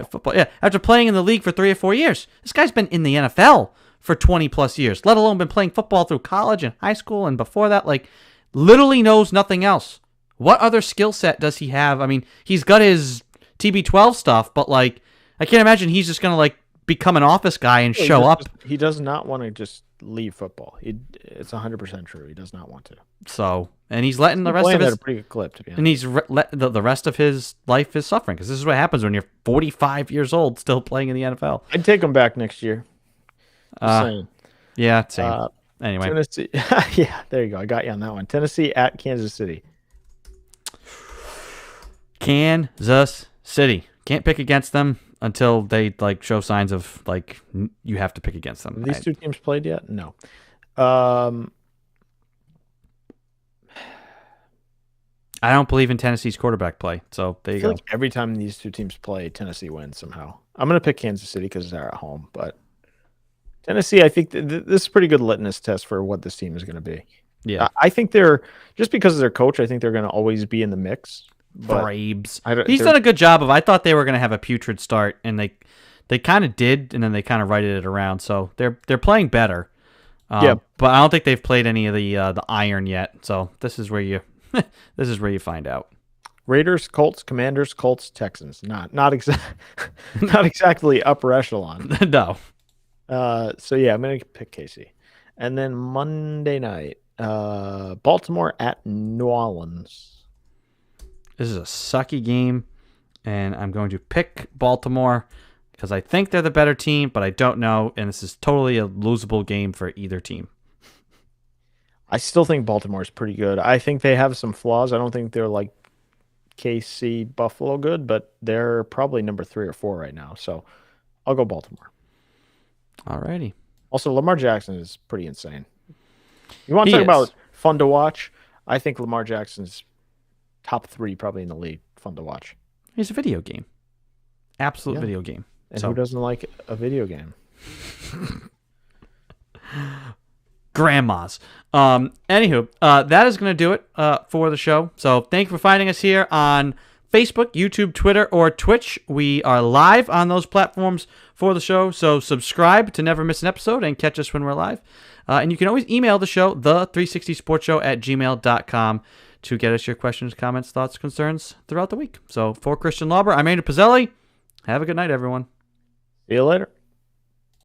football. Yeah, after playing in the league for 3 or 4 years. This guy's been in the NFL for 20 plus years, let alone been playing football through college and high school and before that. Like, literally knows nothing else. What other skill set does he have? I mean, he's got his TB12 stuff, but like, I can't imagine he's just gonna like become an office guy and show up. He does not want to just leave football. It's 100% true. He does not want to. So, and he's letting the rest of Playing his at a pretty good clip, to be honest. and he's the rest of his life is suffering because this is what happens when you're 45 years old still playing in the NFL. I'd take him back next year. Just saying. Yeah, same. Anyway, Tennessee. Yeah, there you go. I got you on that one. Tennessee at Kansas City. Kansas City. Can't pick against them until they like show signs of like you have to pick against them. Have these two teams played yet? No. I don't believe in Tennessee's quarterback play. So there I you feel go. like every time these two teams play, Tennessee wins somehow. I'm going to pick Kansas City because they're at home, but Tennessee, I think this is a pretty good litmus test for what this team is going to be. Yeah. I think they're just because of their coach. I think they're going to always be in the mix. But Braves. I don't- He's they're- done a good job of. I thought they were going to have a putrid start, and they kind of did, and then they kind of righted it around. So they're playing better. Yeah. But I don't think they've played any of the iron yet. So this is where you this is where you find out. Raiders, Colts, Commanders, Colts, Texans. Not not exactly upper echelon. No. So yeah, I'm going to pick KC. And then Monday night, Baltimore at New Orleans. This is a sucky game, and I'm going to pick Baltimore because I think they're the better team, but I don't know, and this is totally a losable game for either team. I still think Baltimore is pretty good. I think they have some flaws. I don't think they're like KC, Buffalo good, but they're probably number 3 or 4 right now. So I'll go Baltimore. Alrighty. Also, Lamar Jackson is pretty insane. You want to He talk about is. fun to watch? I think Lamar Jackson's top 3 probably in the league. Fun to watch. It's a video game. Absolute Yeah. video game. And So- who doesn't like a video game? Grandmas. Anywho, that is going to do it for the show. So thank you for finding us here on Facebook, YouTube, Twitter, or Twitch. We are live on those platforms for the show, so subscribe to never miss an episode and catch us when we're live. And you can always email the show, the360sportshow@gmail.com, to get us your questions, comments, thoughts, concerns throughout the week. So for Christian Lauber, I'm Andrew Pizzelli. Have a good night, everyone. See you later.